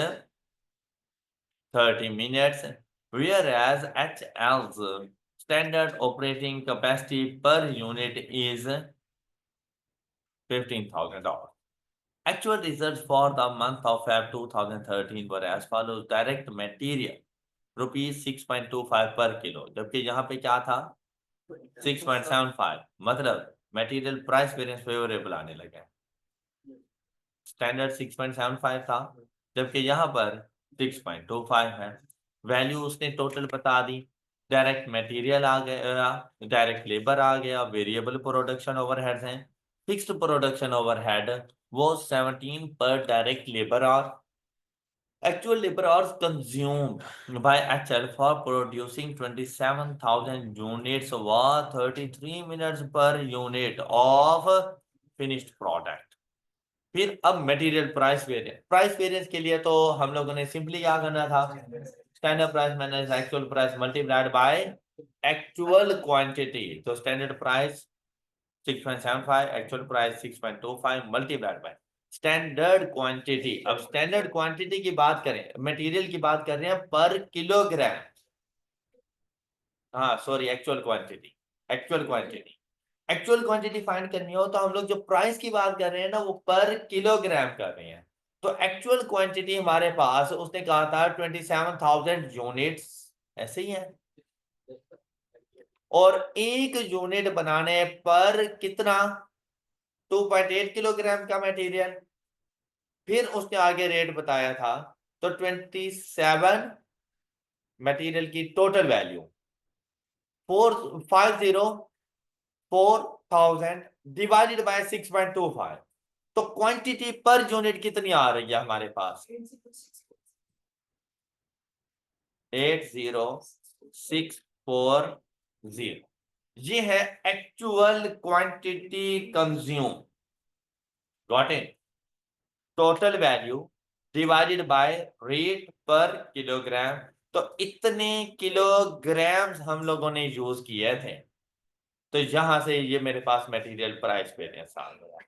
30 minutes, whereas HL's standard operating capacity per unit is $15,000. Actual results for the month of Feb 2013 were as follows. Direct material ₹6.25 per kilo, जबकि यहाँ पे क्या था 6.75, मतलब material price variance favourable आने लगे। Standard 6.75 था, जबकि यहाँ पर 6.25 है। वैल्यू उसने टोटल बता दी। डायरेक्ट मटेरियल आ गया, डायरेक्ट लेबर आ गया, वेरिएबल प्रोडक्शन ओवरहेड्स हैं। फिक्स्ड प्रोडक्शन ओवरहेड वो 17 पर direct labour our. Actual labor hours consumed by HL for producing 27,000 units was 33 minutes per unit of finished product. फिर अब material price variance के लिए तो हम लोगों ने सिंपली क्या करना था, standard price minus actual price multiplied by actual quantity. तो standard price 6.75, actual price 6.25 multiplied by standard quantity. अब स्टैंडर्ड क्वांटिटी की बात करें, मटेरियल की बात कर रहे हैं पर किलोग्राम। हाँ सॉरी, एक्चुअल क्वांटिटी फाइंड करनी हो तो हम लोग जो प्राइस की बात कर रहे हैं ना वो पर किलोग्राम कर रहे हैं। तो एक्चुअल क्वांटिटी हमारे पास उसने कहा था 27,000 यूनिट्स, ऐसे ही है। और एक यूनिट बनाने पर कितना, 2.8 किलोग्राम का मटेरियल। फिर उसने आगे रेट बताया था, तो 27 मटेरियल की टोटल वैल्यू 4,50,000 डिवाइडेड बाय 6.25। तो क्वांटिटी पर यूनिट कितनी आ रही है हमारे पास, 80,640। ये है actual quantity consume, got it. Total value divided by rate पर किलोग्राम। तो इतने किलोग्राम्स हम लोगों ने यूज किए थे, तो यहां से ये मेरे पास मटेरियल प्राइस वेरिएंस आ गया।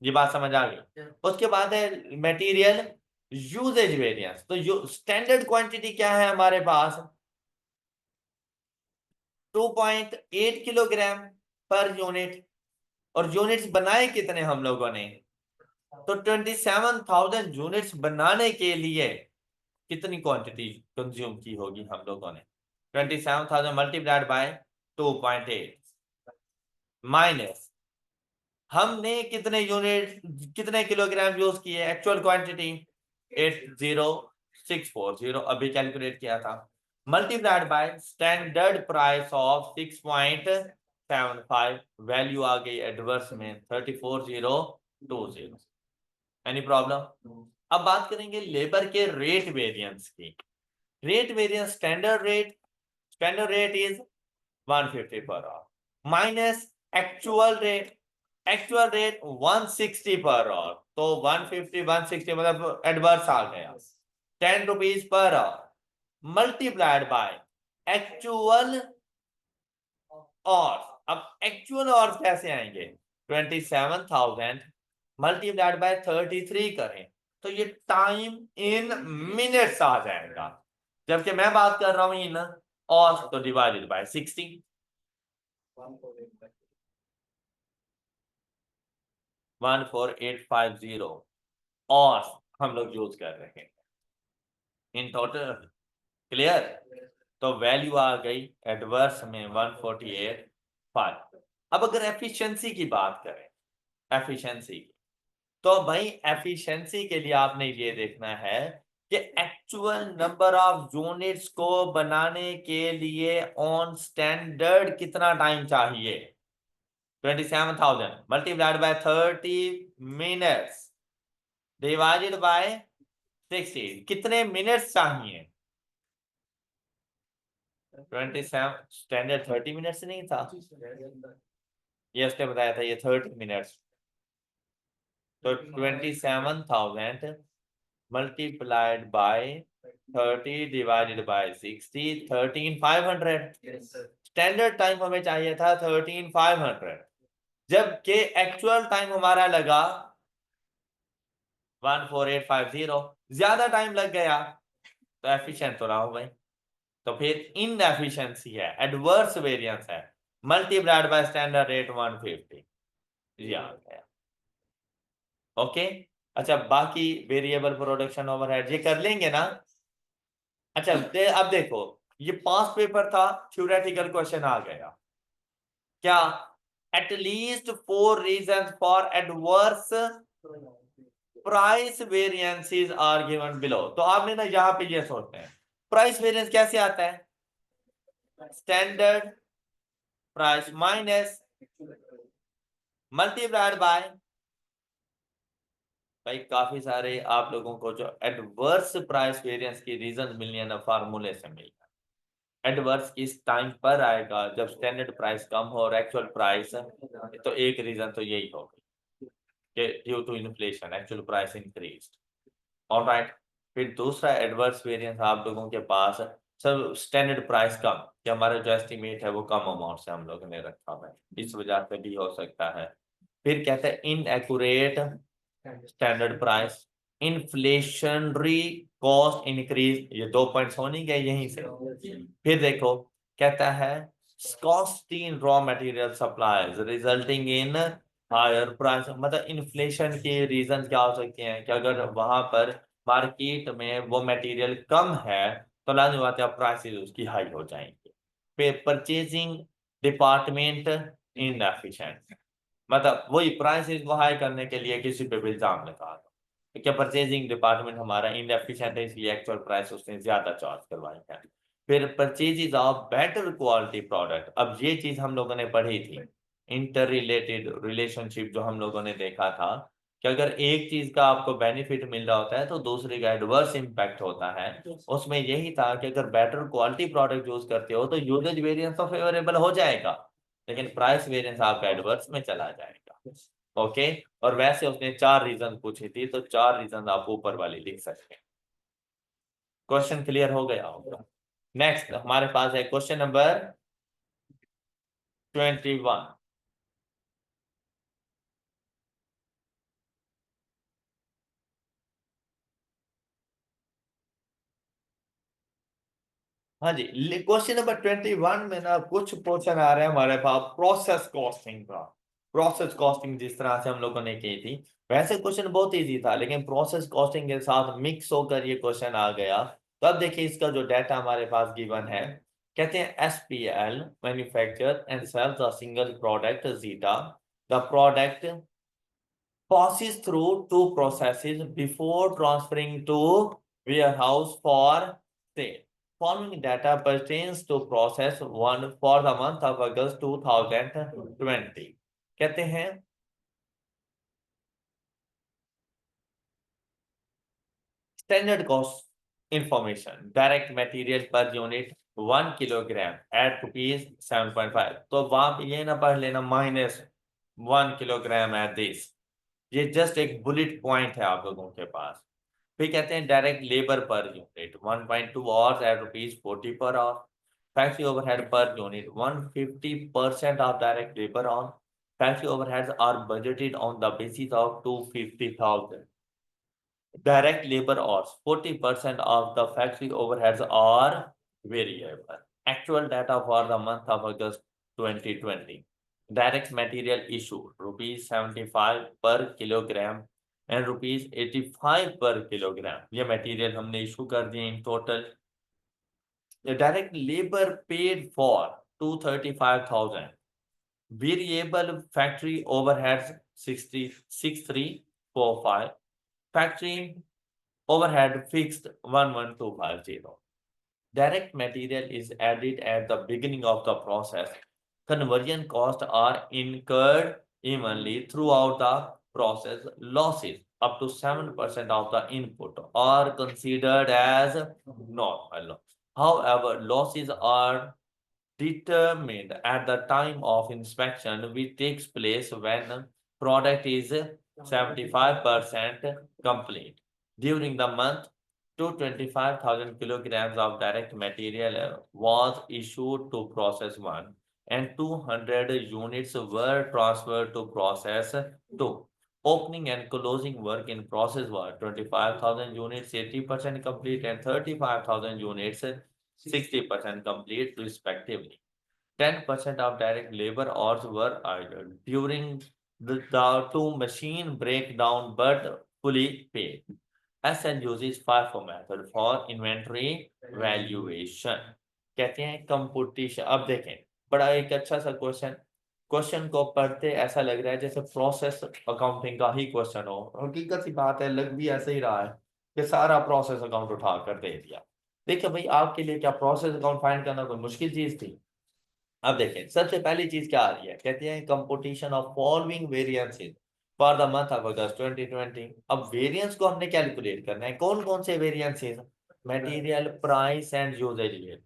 ये बात समझ आ गई। उसके बाद है मटेरियल यूजेज वेरिएंस। तो स्टैंडर्ड क्वांटिटी क्या है हमारे पास, 2.8 किलोग्राम पर यूनिट। और यूनिट्स बनाए कितने हम लोगों ने, तो 27,000 यूनिट्स बनाने के लिए कितनी क्वांटिटी कंज्यूम की होगी हम लोगों ने, 27,000 मल्टीप्लाइड बाय 2.8 माइनस हमने कितने यूनिट कितने किलोग्राम यूज किए, एक्चुअल क्वांटिटी 80,640 अभी कैलकुलेट किया था, multiplied by standard price of 6.75, value आ गई एडवर्स में 34,020। Any problem. अब बात करेंगे लेबर के रेट वेरिएंस की। Rate variance standard rate is 150 per our minus actual rate 160 पर आवर। तो 150 160 मतलब एडवर्स आ गया, 10 rupees per our multiplied by actual और। अब एक्चुअल और कैसे आएंगे, 27,000 मल्टीप्लाइड बाय 33 करें तो ये टाइम इन मिनट्स आ जाएगा, जबकि मैं बात कर रहा हूं इन और, तो डिवाइडेड बाय 60। 14850 और हम लोग यूज कर रहे हैं इन टोटल, क्लियर। तो वैल्यू आ गई एडवर्स में 148.5। अब अगर एफिशिएंसी की बात करें, एफिशिएंसी, तो भाई एफिशिएंसी के लिए आपने ये देखना है कि एक्चुअल नंबर ऑफ यूनिट्स को बनाने के लिए ऑन स्टैंडर्ड कितना टाइम चाहिए, 27,000 multiplied by 30 minutes divided by 60, कितने मिनट्स चाहिए, 27 स्टैंडर्ड 30 मिनट्स नहीं था, ये उसने बताया था ये 30 मिनट्स। तो 27,000 multiplied by 30 divided by 60, 13,500। Standard time हमें चाहिए था 13,500, जबकि एक्चुअल टाइम हमारा लगा 14850, ज्यादा टाइम लग गया, तो एफिशिएंट तो रहा हो भाई। तो फिर इनएफिशिएंसी है, एडवर्स वेरिएंस है, मल्टीप्लाइड बाय स्टैंडर्ड रेट 150, ये आ गया। ओके। अच्छा, बाकी वेरिएबल प्रोडक्शन ओवरहेड ये कर लेंगे ना। अच्छा अब देखो, ये पास्ट पेपर था, थ्योरेटिकल क्वेश्चन आ गया क्या, at least 4 reason for adverse price variances are given below. तो आपने ना यहाँ पे ये सोचते हैं प्राइस वेरिएंस कैसे आता है, standard price minus multiplied by, भाई काफी सारे आप लोगों को जो एडवर्स प्राइस वेरिएंस की रीजन मिलनी है ना, फार्मूले से मिलेगा। एडवर्स किस टाइम पर आएगा, जब स्टैंडर्ड प्राइस कम हो और एक्चुअल प्राइस, तो एक रीजन तो यही होगा कि due to inflation actual price increased. Alright, फिर दूसरा एडवर्स वेरिएंस आप लोगों के पास सर स्टैंडर्ड प्राइस कम, कि हमारा जो एस्टिमेट है वो कम अमाउंट से हम लोगों ने रखा हुआ है, इस वजह से भी हो सकता है। फिर कहते हैं inaccurate standard price, inflationary cost increase, ये 2 पॉइंट्स होने गए यहीं से। फिर देखो कहता है costing in raw material supplies resulting in higher price, मतलब इन्फ्लेशन के रीजन क्या हो सकते हैं कि अगर वहां पर मार्केट में वो मटेरियल कम है तो लाजमी बात है प्राइसेस उसकी हाई हो जाएंगे। फिर परचेजिंग डिपार्टमेंट इनएफिशिएंट, मतलब वही प्राइसेस को हाई करने के लिए किसी पे भी इल्जाम लगा दो क्या परचेजिंग डिपार्टमेंट हमारा इनएफिशिएंट है इसलिए एक्चुअल प्राइस उसने ज्यादा चार्ज करवाई है। फिर purchases of better quality product, अब ये चीज हम लोगों ने पढ़ी थी, इंटर रिलेटेड रिलेशनशिप जो हम लोगों ने देखा था कि अगर एक चीज का आपको बेनिफिट मिल रहा होता है तो दूसरे का एडवर्स इम्पैक्ट होता है। उसमें यही था कि अगर बेटर क्वालिटी प्रोडक्ट यूज करते हो तो यूजेज वेरिएंस तो फेवरेबल हो जाएगा, लेकिन प्राइस वेरिएंस आपका एडवर्स में चला जाएगा। ओके, और वैसे उसने 4 रीजन पूछी थी, तो 4 रीजन आप ऊपर वाली लिख सकते हैं। क्वेश्चन क्लियर हो गया होगा। नेक्स्ट हमारे पास है क्वेश्चन नंबर 21। हाँ जी, क्वेश्चन नंबर 21 में ना कुछ पोर्शन आ रहे हैं हमारे पास प्रोसेस कॉस्टिंग का। प्रोसेस कॉस्टिंग जिस तरह से हम लोगों ने की थी वैसे क्वेश्चन बहुत इजी था, लेकिन प्रोसेस कॉस्टिंग के साथ मिक्स होकर ये क्वेश्चन आ गया। तो अब देखिए इसका जो डाटा हमारे पास गिवन है, कहते हैं SPL manufacture and sells a single product zeta, the product passes through 2 processes before transferring to warehouse for sale. Following data pertains to process 1 for the month of August 2020. कहते हैं standard cost information, direct material per unit 1 kilogram at rupees 7.5, तो वहां पे ये ना पढ़ लेना -1 kilogram at this, ये जस्ट एक बुलेट पॉइंट है आप लोगों के पास। फिर कहते हैं direct labour per unit 1.2 hours at ₹40 per hour, factory overhead per unit 150% of direct labour on, factory overheads are budgeted on the basis of 250,000 direct labor hours, 40% of the factory overheads are variable. Actual data for the month of August 2020. Direct material issue rupees 75 per kilogram and rupees 85 per kilogram. ये material हमने issue कर दिए in total. The direct labor paid for 235,000. Variable factory overheads 6345. Factory overhead fixed 11250. Direct material is added at the beginning of the process. Conversion costs are incurred evenly throughout the process. Losses up to 7% of the input are considered as normal. However, losses are determined at the time of inspection, which takes place when product is 75% complete. During the month, 225,000 kilograms of direct material was issued to process 1 and 200 units were transferred to process 2. Opening and closing work in process were 25,000 units 80% complete and 35,000 units 60% complete respectively. 10% of direct labor hours were idle during the two machine break down but fully pay. SL uses FIFO method for inventory valuation. कहते हैं computation. अब देखें, बड़ा एक अच्छा सा question को पढ़ते ऐसा लग रहा है जैसे प्रोसेस अकाउंटिंग का ही क्वेश्चन हो। हकीकत सी बात है, लग भी ऐसे ही रहा है कि सारा प्रोसेस अकाउंट उठा कर दे दिया। देखिए भाई, आपके लिए क्या प्रोसेस अकाउंट फाइंड करना कोई मुश्किल चीज थी? अब देखें, सबसे पहली चीज क्या आ रही है, कहते हैं computation of following variances for the month of अगस्त 2020। अब वेरिएंस को हमने कैलकुलेट करना है। कौन कौन से variances? Material price and usage rate,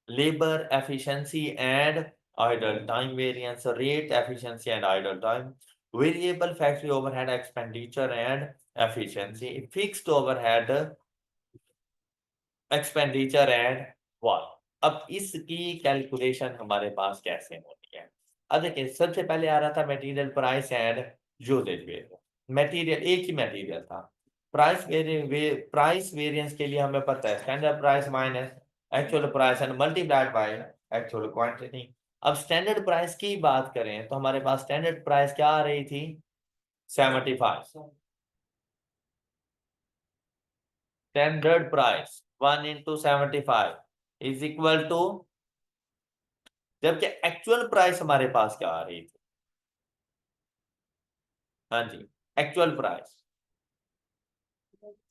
labour efficiency and idle time variance, rate efficiency and idle time, variable factory overhead expenditure and efficiency, fixed overhead expenditure and what। अब इसकी कैलकुलेशन हमारे पास कैसे होती है? अब देखिए, सबसे पहले आ रहा था material price and usage variance. Material एक ही मटेरियल था। प्राइस वेरिएंस के लिए हमें पता है standard price minus actual price and multiplied by actual quantity. अब स्टैंडर्ड प्राइस की बात करें तो हमारे पास स्टैंडर्ड प्राइस क्या आ रही थी? 75। Standard price 1 into 75 is equal to, जबकि एक्चुअल प्राइस हमारे पास क्या आ रही थी? हाँ जी, एक्चुअल प्राइस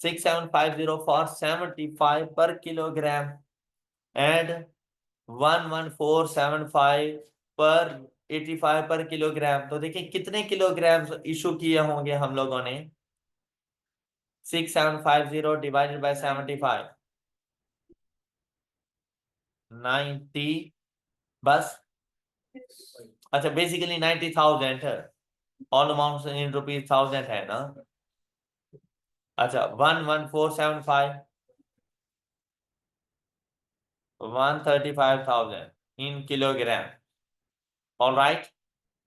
6750 फॉर 75 पर किलोग्राम एंड 11475 पर 85 पर किलोग्राम। तो देखिए कितने किलोग्राम इशू किए होंगे हम लोगों ने? 6750 डिवाइडेड बाय 75, 90, बस। अच्छा, बेसिकली 90,000 है। ऑल अमाउंट इन रुपीज 1000 है ना? अच्छा, 11475, 135,000 इन किलोग्राम। All right.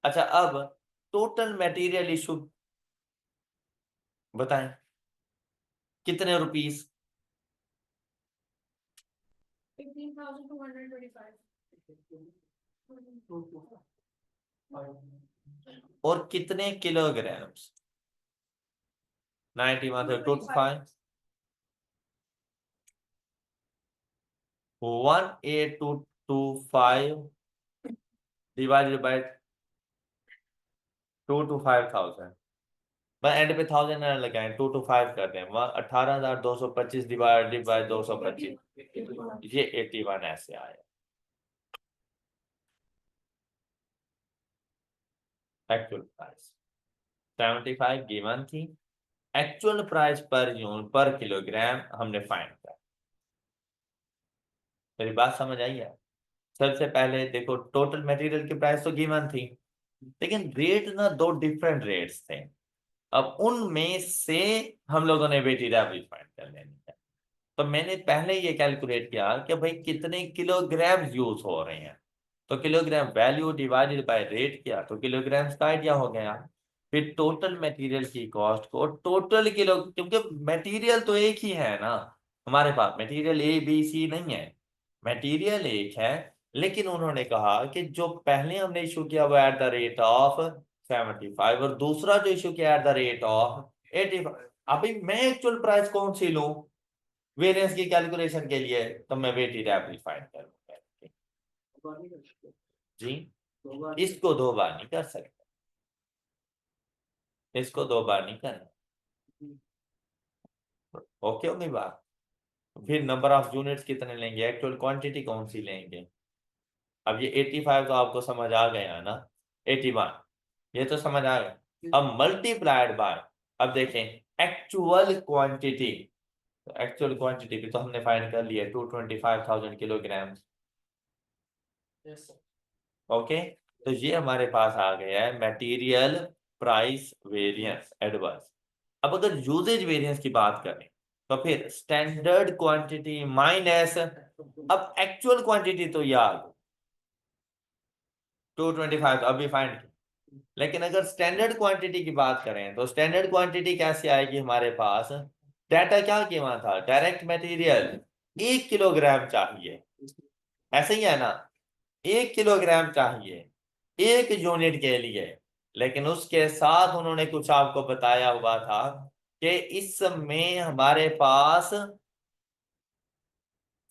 अच्छा, अब टोटल मटेरियल इशू बताएं कितने रुपीस? 18,225। और कितने kilograms? 91 2 to 5, 18225 divided by 2 to 5,000। बस एंड पे 1000 ना लगाएं, 2 to 5 कर दें। 18,225 डिवाइडेड बाय 225, ये 81 ऐसे आया। एक्चुअल प्राइस 75 गिवन थी, एक्चुअल प्राइस पर यूनिट पर किलोग्राम हमने फाइंड किया। मेरी बात समझ आई है? सबसे पहले देखो, टोटल मटेरियल की प्राइस तो गिवन थी, लेकिन रेट ना दो डिफरेंट रेट्स थे। अब उनमें से हम लोगों ने वेटेड एवरेज फाइंड कर लेनी है। तो मैंने पहले ये कैलकुलेट किया कि भाई कितने किलोग्राम यूज हो रहे हैं, तो kilogram value divided by rate किया तो किलोग्राम्स का आइडिया हो गया। फिर टोटल मटेरियल की कॉस्ट को टोटल किलो, क्योंकि मटेरियल तो एक ही है ना हमारे पास, मटेरियल ए बी सी नहीं है, मटेरियल एक है। लेकिन उन्होंने कहा कि जो पहले हमने इशू किया वो एट द रेट ऑफ 75 और दूसरा जो इशू किया एट द रेट ऑफ 85। अभी मैं एक्चुअल प्राइस कौन सी लूं वेरिएंस की कैलकुलेशन के लिए? तो मैं वेटेड एवरेज फाइंड करूंगा जी। इसको दो बार नहीं कर सकते, इसको दो बार नहीं करना। ओके होगी बात? फिर नंबर ऑफ यूनिट्स कितने लेंगे, एक्चुअल क्वांटिटी कौन सी लेंगे? अब ये 85 तो आपको समझ आ गया ना, 81 ये तो समझ आ गया। अब मल्टीप्लाइड बाय, अब देखें एक्चुअल क्वांटिटी, तो एक्चुअल क्वांटिटी भी तो हमने फाइंड कर लिया 225,000 किलोग्राम। ओके, तो ये हमारे पास आ गया है मटेरियल प्राइस वेरिएंस एडवर्स। अब अगर यूजेज वेरिएंस की बात करें तो फिर स्टैंडर्ड क्वांटिटी माइनस, अब एक्चुअल क्वांटिटी तो याद 225 तो अभी फाइंड की, लेकिन अगर स्टैंडर्ड क्वांटिटी की बात करें तो स्टैंडर्ड क्वांटिटी कैसे आएगी हमारे पास? डाटा क्या किया था, डायरेक्ट मटेरियल 1 किलोग्राम चाहिए, ऐसे ही है ना, 1 किलोग्राम चाहिए एक यूनिट के लिए। लेकिन उसके साथ उन्होंने कुछ आपको बताया हुआ था कि इसमें हमारे पास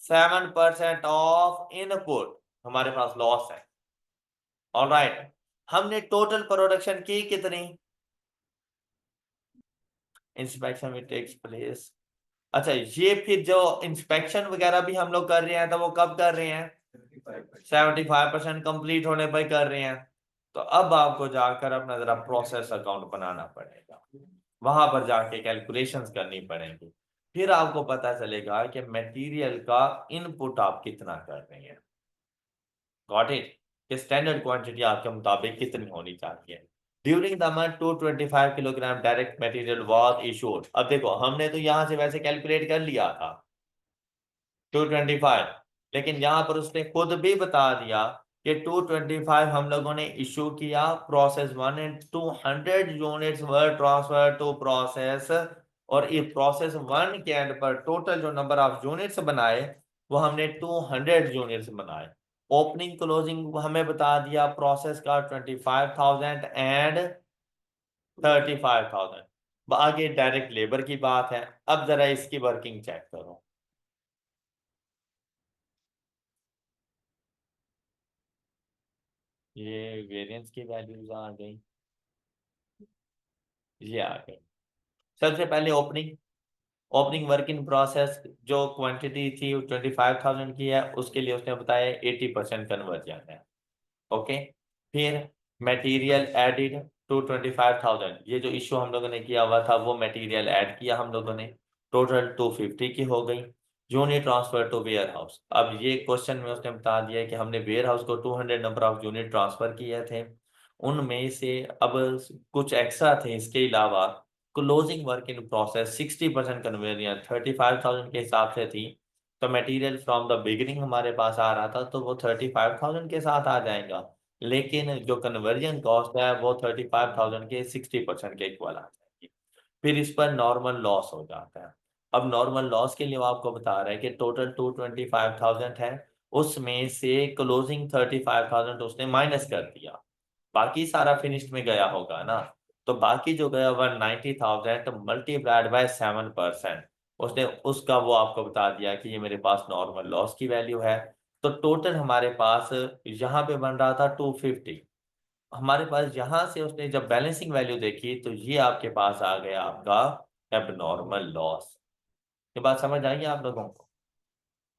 7% ऑफ इनपुट हमारे पास लॉस है। ऑलराइट, हमने टोटल प्रोडक्शन की कितनी, इंस्पेक्शन में टेक्स प्लेस। अच्छा, ये फिर जो इंस्पेक्शन वगैरह भी हम लोग कर रहे हैं तो वो कब कर रहे हैं, 75% कंप्लीट होने पर कर रहे हैं। तो अब आपको जाकर अपना जरा प्रोसेस अकाउंट बनाना पड़ेगा, वहां पर जाके कैलकुलेशंस करनी पड़ेंगी, फिर आपको पता चलेगा कि मटेरियल का इनपुट आप कितना कर रहे हैं। गॉट इट, कि स्टैंडर्ड क्वांटिटी आपके मुताबिक कितनी होनी चाहिए। During the month 225 kilogram direct material was issued. अब देखो हमने तो यहां से वैसे कैलकुलेट कर लिया था 225, लेकिन यहां पर उसने खुद भी बता दिया कि 225 हम लोगों ने इशू किया, process 1 and 200 units were transfer to process, और ये प्रोसेस 1 के एंड पर टोटल जो नंबर ऑफ यूनिट्स बनाए वो हमने 200 यूनिट्स बनाए। ओपनिंग क्लोजिंग हमें बता दिया प्रोसेस का 25,000 एंड 35,000। आगे डायरेक्ट लेबर की बात है। अब जरा इसकी वर्किंग चेक करो, ये वेरिएंस की वैल्यूज आ गई, ये आ गई। सबसे पहले opening, opening work in process जो क्वांटिटी थी 25,000 की है, उसके लिए उसने बताया 80% कन्वर्जन है। ओके, फिर मटेरियल एडिड टू 25,000, ये जो इशू हम लोगों ने किया हुआ था वो मटेरियल ऐड किया हम लोगों ने, टोटल 250 की हो गई। Unit transfer to warehouse, अब ये क्वेश्चन में उसने बता दिया कि हमने वेयर हाउस को 200 नंबर ऑफ यूनिट ट्रांसफर किए थे, उनमें से अब कुछ एक्स्ट्रा थे इसके अलावा। Closing work in process 60% convenience 35,000 के हिसाब से थी, तो मटेरियल फ्रॉम द बिगिनिंग हमारे पास आ रहा था तो वो 35,000 के साथ आ जाएगा, लेकिन जो कन्वर्जन कॉस्ट है वो 35,000 के 60% के इक्वल आ जाएगी। फिर इस पर नॉर्मल लॉस हो जाता है। अब नॉर्मल लॉस के लिए वो आपको बता रहा है कि टोटल 225,000 है, उसमें से क्लोजिंग 35,000 उसने माइनस कर दिया, बाकी सारा फिनिश्ड में गया होगा ना, तो बाकी जो गया 190,000 मल्टीप्लाइड बाय 7%, उसने उसका वो आपको बता दिया कि ये मेरे पास नॉर्मल लॉस की वैल्यू है। तो टोटल हमारे पास यहाँ पे बन रहा था 250, हमारे पास यहाँ से उसने जब बैलेंसिंग वैल्यू देखी तो ये आपके पास आ गया आपका एबनॉर्मल लॉस। ये बात समझ आई आप लोगों को,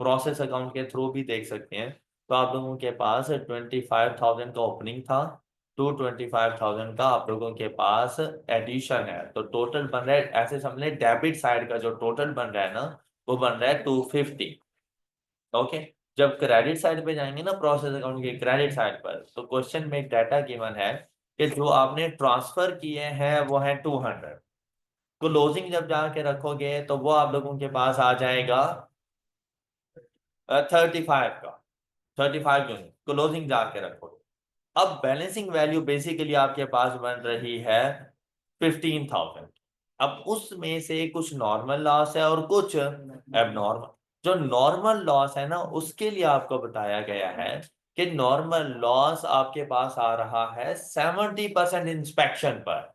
प्रोसेस अकाउंट के थ्रू भी देख सकते हैं। तो आप लोगों के पास 25,000 का ओपनिंग था, 225,000 का आप लोगों के पास एडिशन है, तो टोटल बन रहा है, ऐसे समझ लें डेबिट साइड का जो टोटल बन रहा है ना वो बन रहा है 250। ओके, जब क्रेडिट साइड पे जाएंगे ना प्रोसेस अकाउंट के क्रेडिट साइड पर, तो क्वेश्चन में एक डाटा गिवन है कि जो आपने ट्रांसफर किए हैं वो है 200, क्लोजिंग जब जाके रखोगे तो वो आप लोगों के पास आ जाएगा 35 का, 35 यूनिट क्लोजिंग जाके रखोगे। अब बैलेंसिंग वैल्यू बेसिकली आपके पास बन रही है 15,000। अब उसमें से कुछ नॉर्मल लॉस है और कुछ एबनॉर्मल। जो नॉर्मल लॉस है ना उसके लिए आपको बताया गया है कि नॉर्मल लॉस आपके पास आ रहा है 70% इंस्पेक्शन पर,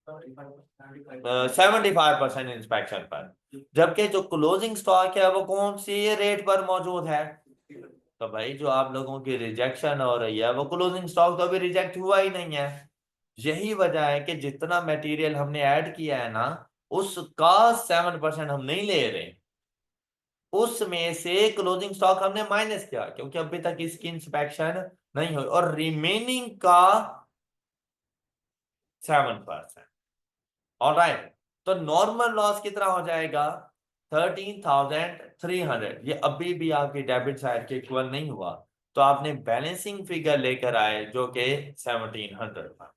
75% इंस्पेक्शन पर, जबकि जो क्लोजिंग स्टॉक है वो कौन सी रेट पर मौजूद है। तो भाई जो आप लोगों की रिजेक्शन हो रही है वो क्लोजिंग स्टॉक तो अभी रिजेक्ट हुआ ही नहीं है। यही वजह है कि जितना मटेरियल हमने ऐड किया है ना उसका 7% हम नहीं ले रहे, उसमें से क्लोजिंग स्टॉक हमने माइनस किया क्योंकि अभी तक इसकी इंस्पेक्शन नहीं हुई, और रिमेनिंग का 7%। ऑलराइट, तो नॉर्मल लॉस कितना हो जाएगा 13,300, ये अभी भी आपकी डेबिट साइड के इक्वल नहीं हुआ, तो आपने बैलेंसिंग फिगर लेकर आए जो कि 1,700।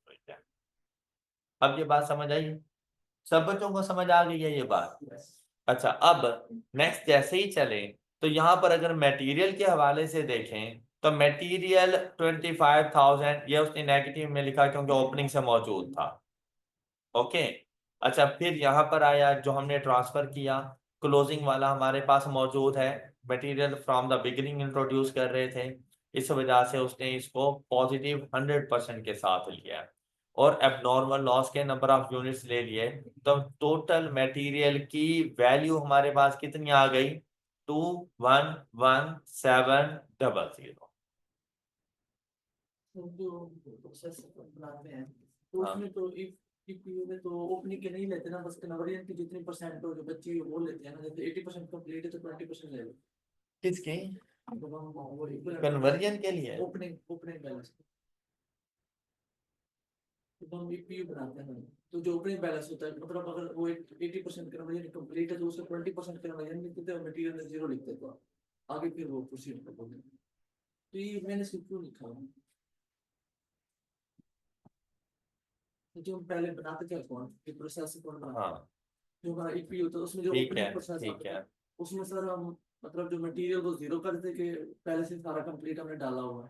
अब ये बात समझ आई, सब बच्चों को समझ आ गई है ये बात। अच्छा, अब नेक्स्ट जैसे ही चले तो यहाँ पर अगर मटेरियल के हवाले से देखें तो मटेरियल 25,000 ये उसने नेगेटिव में लिखा क्योंकि ओपनिंग से मौजूद था। ओके, अच्छा फिर यहाँ पर आया जो हमने ट्रांसफर किया, क्लोजिंग वाला हमारे पास मौजूद है, material from the beginning introduce कर रहे थे, इस वजह से उसने इसको पॉजिटिव 100% के साथ लिया है। और एबनॉर्मल लॉस के नंबर ऑफ यूनिट्स ले लिए, तो टोटल मटेरियल की वैल्यू हमारे पास कितनी आ गई? 211,700। जो प्रोसेस बनाते हैं तो हाँ। उसमें तो इफ में तो ओपनिंग के नहीं लेते ना, बस कन्वर्जन की जितनी परसेंट हो जो बच्ची है वो लेते हैं ना, जैसे 80% कंप्लीट है तो 20% ले लो। किसकी? तो हम वो कन्वर्जन के लिए? ओपनिंग ओपनिंग बैलेंस तो हम ईपीयू बनाते हैं, तो जो ओपनिंग बैलेंस होता है मतलब अगर वो 80% कन्वर्जन कंप्लीट है तो उसका 20% कन्वर्जन लिखते हैं, मटेरियल 0 लिखते हैं, तो आगे फिर वो प्रोसीड कर बोलते हैं। तो ये मैंने सिर्फ क्यों लिखा है, जो हम पहले बनाते थे कौन ये प्रोसेस कौन बनाता है, हाँ जो हमारा ईपीयू होता है उसमें जो ठीक है, ओपनिंग प्रोसेस ठीक आता है। है उसमें सर हम मतलब जो मटेरियल को 0 कर देते कि पहले से सारा कंप्लीट हमने डाला हुआ है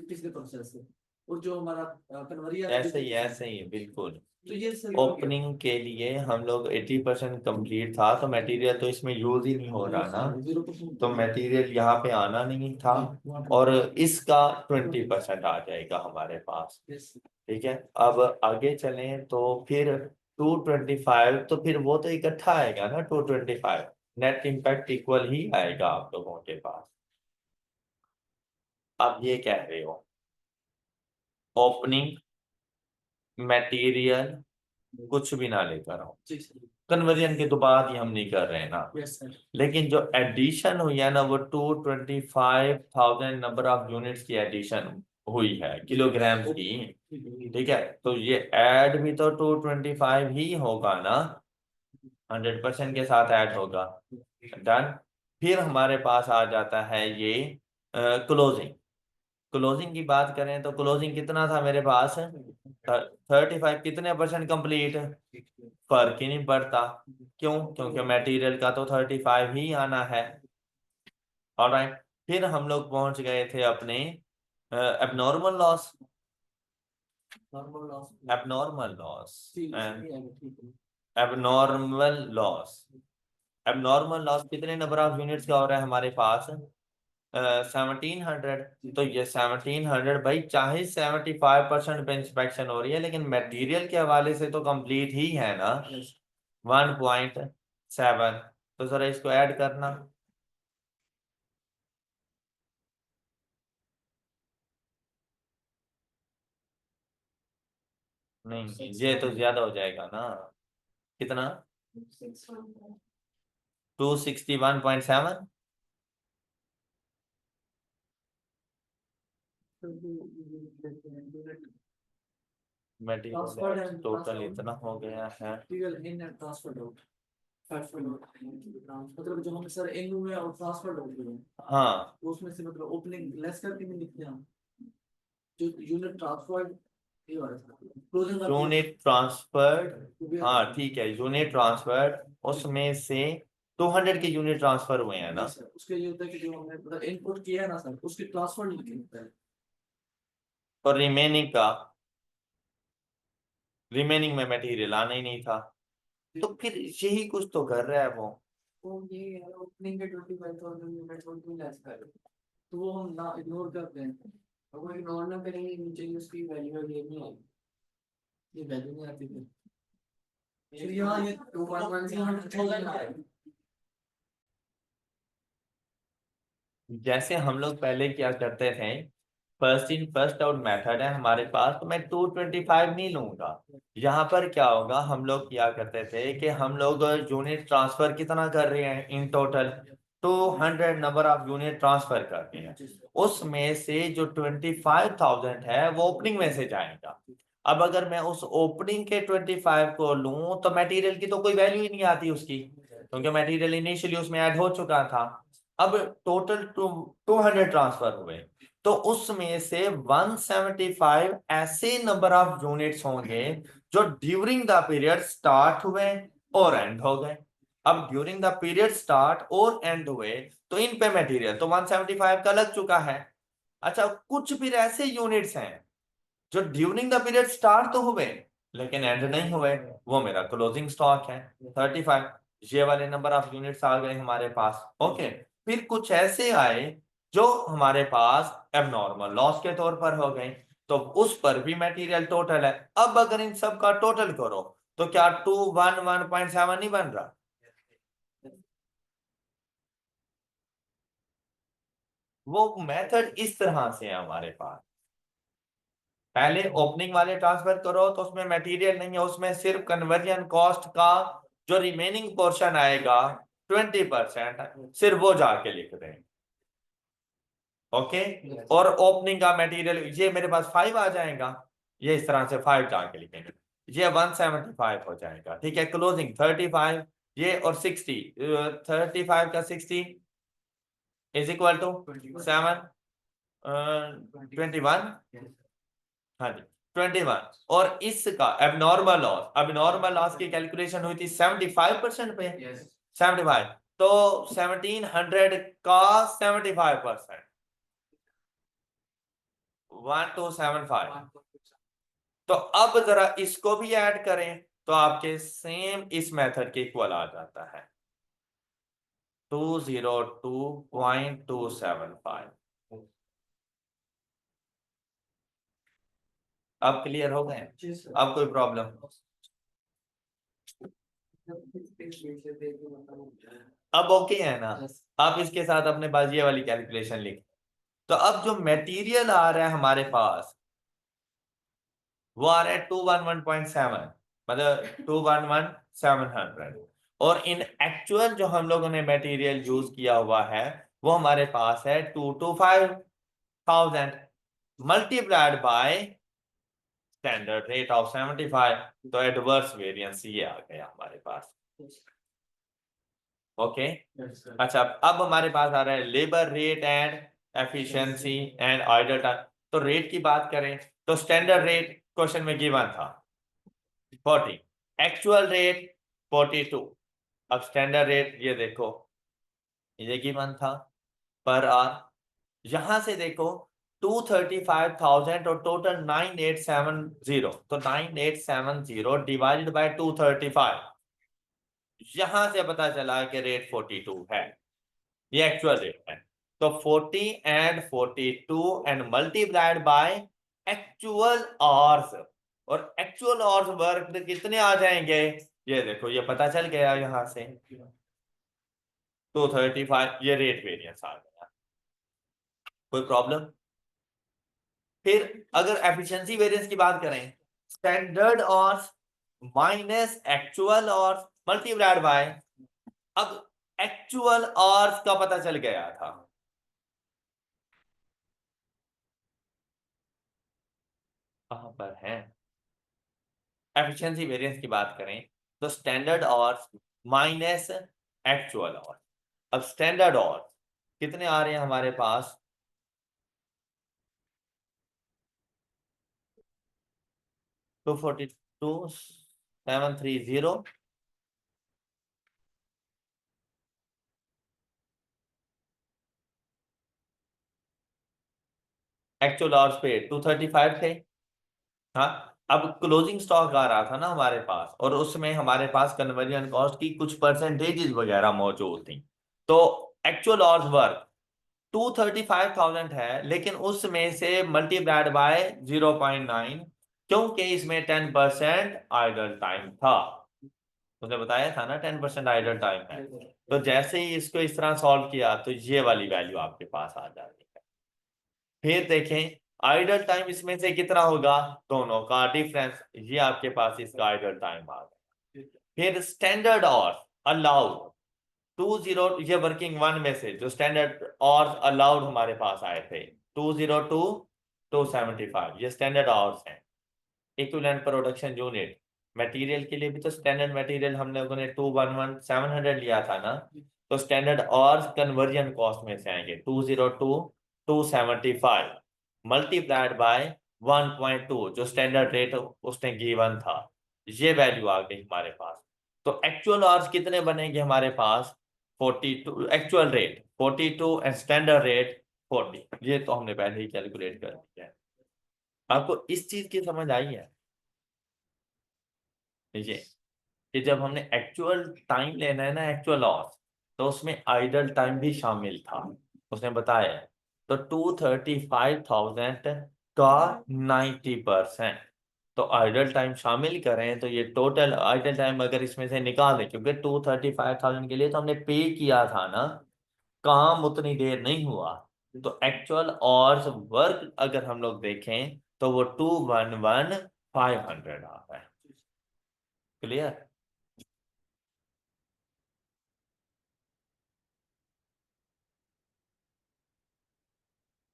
पिछले प्रोसेस से, और जो हमारा कन्वर्जन ऐसे ही बिल्कुल। तो ये सर ओपनिंग के लिए हम लोग 80% कंप्लीट था, तो मटेरियल तो इसमें यूज ही नहीं हो रहा ना, 0% तो मटेरियल यहाँ पे आना नहीं था, और इसका 20% आ जाएगा हमारे पास। ठीक है, अब आगे चलें तो फिर 225, तो फिर वो तो इकट्ठा आएगा ना 225, नेट इम्पैक्ट इक्वल ही आएगा आप लोगों के पास। आप ये कह रहे हो ओपनिंग मटेरियल कुछ भी ना लेकर आओ, कन्वर्जन के तो बात ही हम नहीं कर रहे हैं ना, लेकिन जो एडिशन हुई है ना वो 225,000 नंबर ऑफ यूनिट्स की एडिशन हुई है, किलोग्राम्स की। ठीक है, तो ये ऐड भी तो 225 ही होगा ना, 100% के साथ ऐड होगा। डन। फिर हमारे पास आ जाता है ये क्लोजिंग। क्लोजिंग की बात करें तो क्लोजिंग कितना था मेरे पास? 35। कितने परसेंट कंप्लीट? फर्क ही नहीं पड़ता। क्यों? क्योंकि मटेरियल का तो 35 ही आना है। ऑलराइट, फिर हम लोग पहुंच गए थे अपने abnormal loss. Abnormal loss abnormal loss abnormal loss कितने नंबर ऑफ यूनिट्स का हो रहा है हमारे पास? 1700। तो ये 1700 भाई, चाहे 75% पे इंस्पेक्शन हो रही है, लेकिन मटेरियल के हवाले से तो कंप्लीट ही है ना 1.7। तो जरा इसको ऐड करना। नहीं, ये तो ज्यादा हो जाएगा ना। कितना? 261.7। मटेरियल टोटल इतना हो गया है। मतलब जो हम सर इन में और ट्रांसफर होते हैं हाँ, उसमें से मतलब ओपनिंग लेस करके नहीं लिखते हम, जो यूनिट ट्रांसफर ये वाला क्लोजिंग यूनिट ट्रांसफर्ड, हाँ ठीक है, यूनिट ट्रांसफर्ड उसमें से 200 के यूनिट ट्रांसफर हुए हैं ना, उसके ये होता है कि जो हमने मतलब इनपुट किया है ना सर उसके ट्रांसफर लिखे होता है, और रिमेनिंग में मटेरियल आना ही नहीं था, तो फिर यही कुछ तो कर रहा है वो। तो ये ओपनिंग के 25,000 यूनिट को क्यों लेस कर, तो वो हम ना इग्नोर करते हैं, अगर वो इग्नोर ना करेंगे नीचे उसकी वैल्यू ये नहीं आएगी, ये वैल्यू नहीं आती फिर यहाँ ये 2.1 से 100,000 आएगा। जैसे हम लोग पहले क्या करते थे, first in first out method है हमारे पास, तो मैं 225 नहीं लूंगा। यहाँ पर क्या होगा, हम लोग क्या करते थे कि हम लोग यूनिट ट्रांसफर कितना कर रहे हैं in total? 200 number of unit transfer करते हैं, उसमें से जो 25,000 है वो ओपनिंग में से जाएगा। अब अगर मैं उस ओपनिंग के 25 को लूं तो मटेरियल की तो कोई वैल्यू ही नहीं आती उसकी, क्योंकि मटेरियल इनिशियली उसमें ऐड हो चुका था। अब टोटल 200 ट्रांसफर हुए, तो उसमें से 175 ऐसे नंबर ऑफ यूनिट्स होंगे जो ड्यूरिंग द पीरियड स्टार्ट हुए और एंड हो गए। अब ड्यूरिंग द पीरियड स्टार्ट और एंड हुए तो इन पे मटेरियल तो 175 का लग चुका है। अच्छा, कुछ फिर ऐसे यूनिट्स हैं जो ड्यूरिंग द पीरियड स्टार्ट तो हुए लेकिन एंड नहीं हुए, वो मेरा क्लोजिंग स्टॉक है 35। ये वाले नंबर ऑफ यूनिट्स आ गए हमारे पास। ओके, फिर कुछ ऐसे आए जो हमारे पास एबनॉर्मल लॉस के तौर पर हो गए, तो उस पर भी मटेरियल टोटल है। अब अगर इन सब का टोटल करो तो क्या 211.7 नहीं बन रहा? वो मेथड इस तरह से है हमारे पास। पहले ओपनिंग वाले ट्रांसफर करो तो उसमें मटेरियल नहीं है, उसमें सिर्फ कन्वर्जन कॉस्ट का जो रिमेनिंग पोर्शन आएगा 20% सिर्फ वो जाके लिख दें। ओके, और ओपनिंग का मटेरियल ये मेरे पास 5 आ जाएगा, ये इस तरह से 5 जाके लिखेंगे, ये 175 हो जाएगा। ठीक है, क्लोजिंग 35 ये और 60, 35 का 60 इज इक्वल टू 7 21। हाँ जी 21। और इसका एबनॉर्मल लॉस की कैलकुलेशन हुई थी 75% पे। 75 तो 1700 का 75% 1275। तो अब जरा इसको भी ऐड करें तो आपके सेम इस मेथड के इक्वल आ जाता है 202.275। अब क्लियर हो गए? अब कोई प्रॉब्लम? अब ओके है ना? आप इसके साथ अपने पास ये वाली कैलकुलेशन लिख। तो अब जो मटेरियल आ रहा है हमारे पास वो आ रहा है 211.7, मतलब 211,700। और इन एक्चुअल जो हम लोगों ने मटेरियल यूज किया हुआ है वो हमारे पास है 225,000 multiplied by standard rate of 75। तो एडवर्स वेरिएंस ये आ गया हमारे पास। ओके अच्छा, अब हमारे पास आ रहा है labour rate and efficiency and idle time. तो रेट की बात करें तो स्टैंडर्ड रेट क्वेश्चन में गिवन था 40, एक्चुअल रेट 42। अब स्टैंडर्ड रेट ये देखो ये गिवन था पर आवर। यहां से देखो 235,000 और टोटल 9870, तो 9870 डिवाइडेड बाय 235, यहां से पता चला कि रेट 42 है, ये एक्चुअल रेट है। तो 40 and 42 and multiplied by actual hours, और एक्चुअल आवर्स वर्क कितने आ जाएंगे ये देखो, ये पता चल गया यहां से 235, ये रेट वेरिएंस आ गया। कोई प्रॉब्लम? फिर अगर एफिशिएंसी वेरिएंस की बात करें, standard hours minus actual hours multiplied by, अब एक्चुअल आवर्स का पता चल गया था, कहां पर है? एफिशिएंसी वेरिएंस की बात करें तो standard hours minus actual hours. अब स्टैंडर्ड आवर्स कितने आ रहे हैं हमारे पास? 242,730। एक्चुअल आवर्स पे 235 थे। हाँ, अब क्लोजिंग स्टॉक आ रहा था ना हमारे पास, और उसमें हमारे पास कन्वर्जन कॉस्ट की कुछ परसेंटेजेस वगैरह मौजूद थी। तो एक्चुअल आवर्स वर्क 235,000 है, लेकिन उसमें से मल्टीप्लाइड बाय 0.9, क्योंकि इसमें 10% आइडल टाइम था। उसने बताया था ना 10% आइडल टाइम है। तो जैसे ही इसको इस तरह सॉल्व किया तो ये वाली वैल्यू आपके पास आ जाती है। फिर देखें आइडल टाइम इसमें से कितना होगा, दोनों का डिफरेंस, ये आपके पास इसका आइडल टाइम आ गया। फिर स्टैंडर्ड और अलाउड 20, ये वर्किंग वन में से जो स्टैंडर्ड और अलाउड हमारे पास आए थे 202 275, ये स्टैंडर्ड आवर्स हैं। इक्विवेलेंट प्रोडक्शन यूनिट मटेरियल के लिए भी तो स्टैंडर्ड मटेरियल हम लोगों ने 211,700 लिया था ना, तो स्टैंडर्ड आवर्स कन्वर्जन कॉस्ट में से आएंगे 202 275 मल्टीप्लाइड बाय 1.2 जो स्टैंडर्ड रेट उसने गिवन था, ये वैल्यू आ गई हमारे पास। तो एक्चुअल आवर्स कितने बनेंगे हमारे पास 42, actual rate 42 and standard rate 40, ये तो हमने पहले ही कैलकुलेट कर दिया है। आपको इस चीज की समझ आई है? देखिए कि जब हमने एक्चुअल टाइम लेना है ना, एक्चुअल लॉस, तो उसमें आइडल टाइम भी शामिल था, उसने बताया। तो 235,000 का 90%। तो आइडल टाइम शामिल करें तो ये टोटल आइडल टाइम अगर इसमें से निकाल दें, क्योंकि 235,000 के लिए तो हमने पे किया था ना, काम उतनी देर नहीं हुआ। तो एक्चुअल और वर्क अगर हम लोग देखें तो वो 211,500 आता है। क्लियर?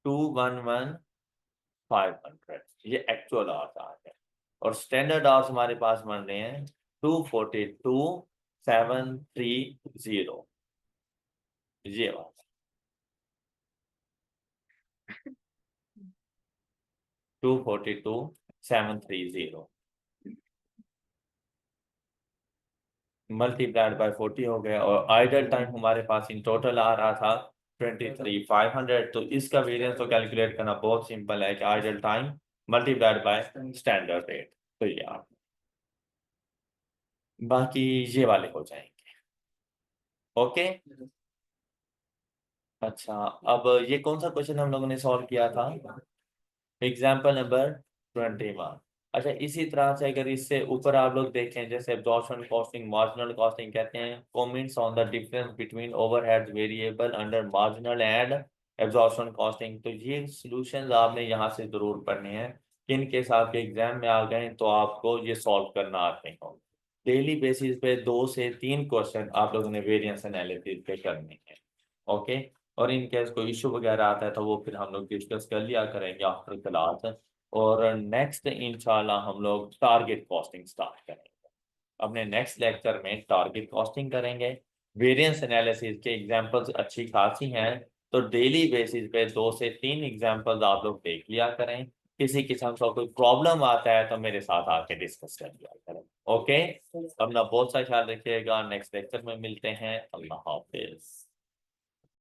टू वन वन 500 ये एक्चुअल आवर्स आ गए, और स्टैंडर्ड आवर्स हमारे पास बन रहे हैं 242,730। ये बात 242,730 मल्टीप्लाइड बाय 40 हो गया, और आइडल टाइम हमारे पास इन टोटल आ रहा था 23,500। तो इसका वेरिएंस तो कैलकुलेट करना बहुत सिंपल है कि idle time multiplied by standard rate. तो ये आप बाकी ये वाले हो जाएंगे। ओके। अच्छा, अब ये कौन सा क्वेश्चन हम लोगों ने सॉल्व किया था? Example number 21। अच्छा, इसी तरह से अगर इससे ऊपर आप लोग देखें, जैसे एब्जॉर्प्शन कॉस्टिंग, मार्जिनल कॉस्टिंग कहते हैं, comments on the difference between overheads variable under marginal and absorption costing. तो ये सॉल्यूशंस आपने यहाँ से जरूर पढ़ने हैं, किन केस आपके एग्जाम में आ गए तो आपको ये सॉल्व करना आते हो। डेली बेसिस पे 2 से 3 क्वेश्चन आप लोगों ने वेरिएंस एनालिसिस पे करने हैं। ओके। और इन केस कोई इशू वगैरह आता है तो वो फिर हम लोग डिस्कस कर लिया करेंगे आफ्टर क्लास। और नेक्स्ट इंशाल्लाह हम लोग टारगेट कॉस्टिंग स्टार्ट करेंगे। अपने नेक्स्ट लेक्चर में टारगेट कॉस्टिंग करेंगे। वेरिएंस एनालिसिस के एग्जांपल्स अच्छी खासी हैं, तो डेली बेसिस पे 2 से 3 एग्जांपल्स आप लोग देख लिया करें। किसी किस्म का कोई प्रॉब्लम आता है तो मेरे साथ आके डिस्कस कर लिया करें। ओके, अपना बहुत सा ख्याल रखिएगा। नेक्स्ट लेक्चर में मिलते हैं। अल्लाह हाफिज।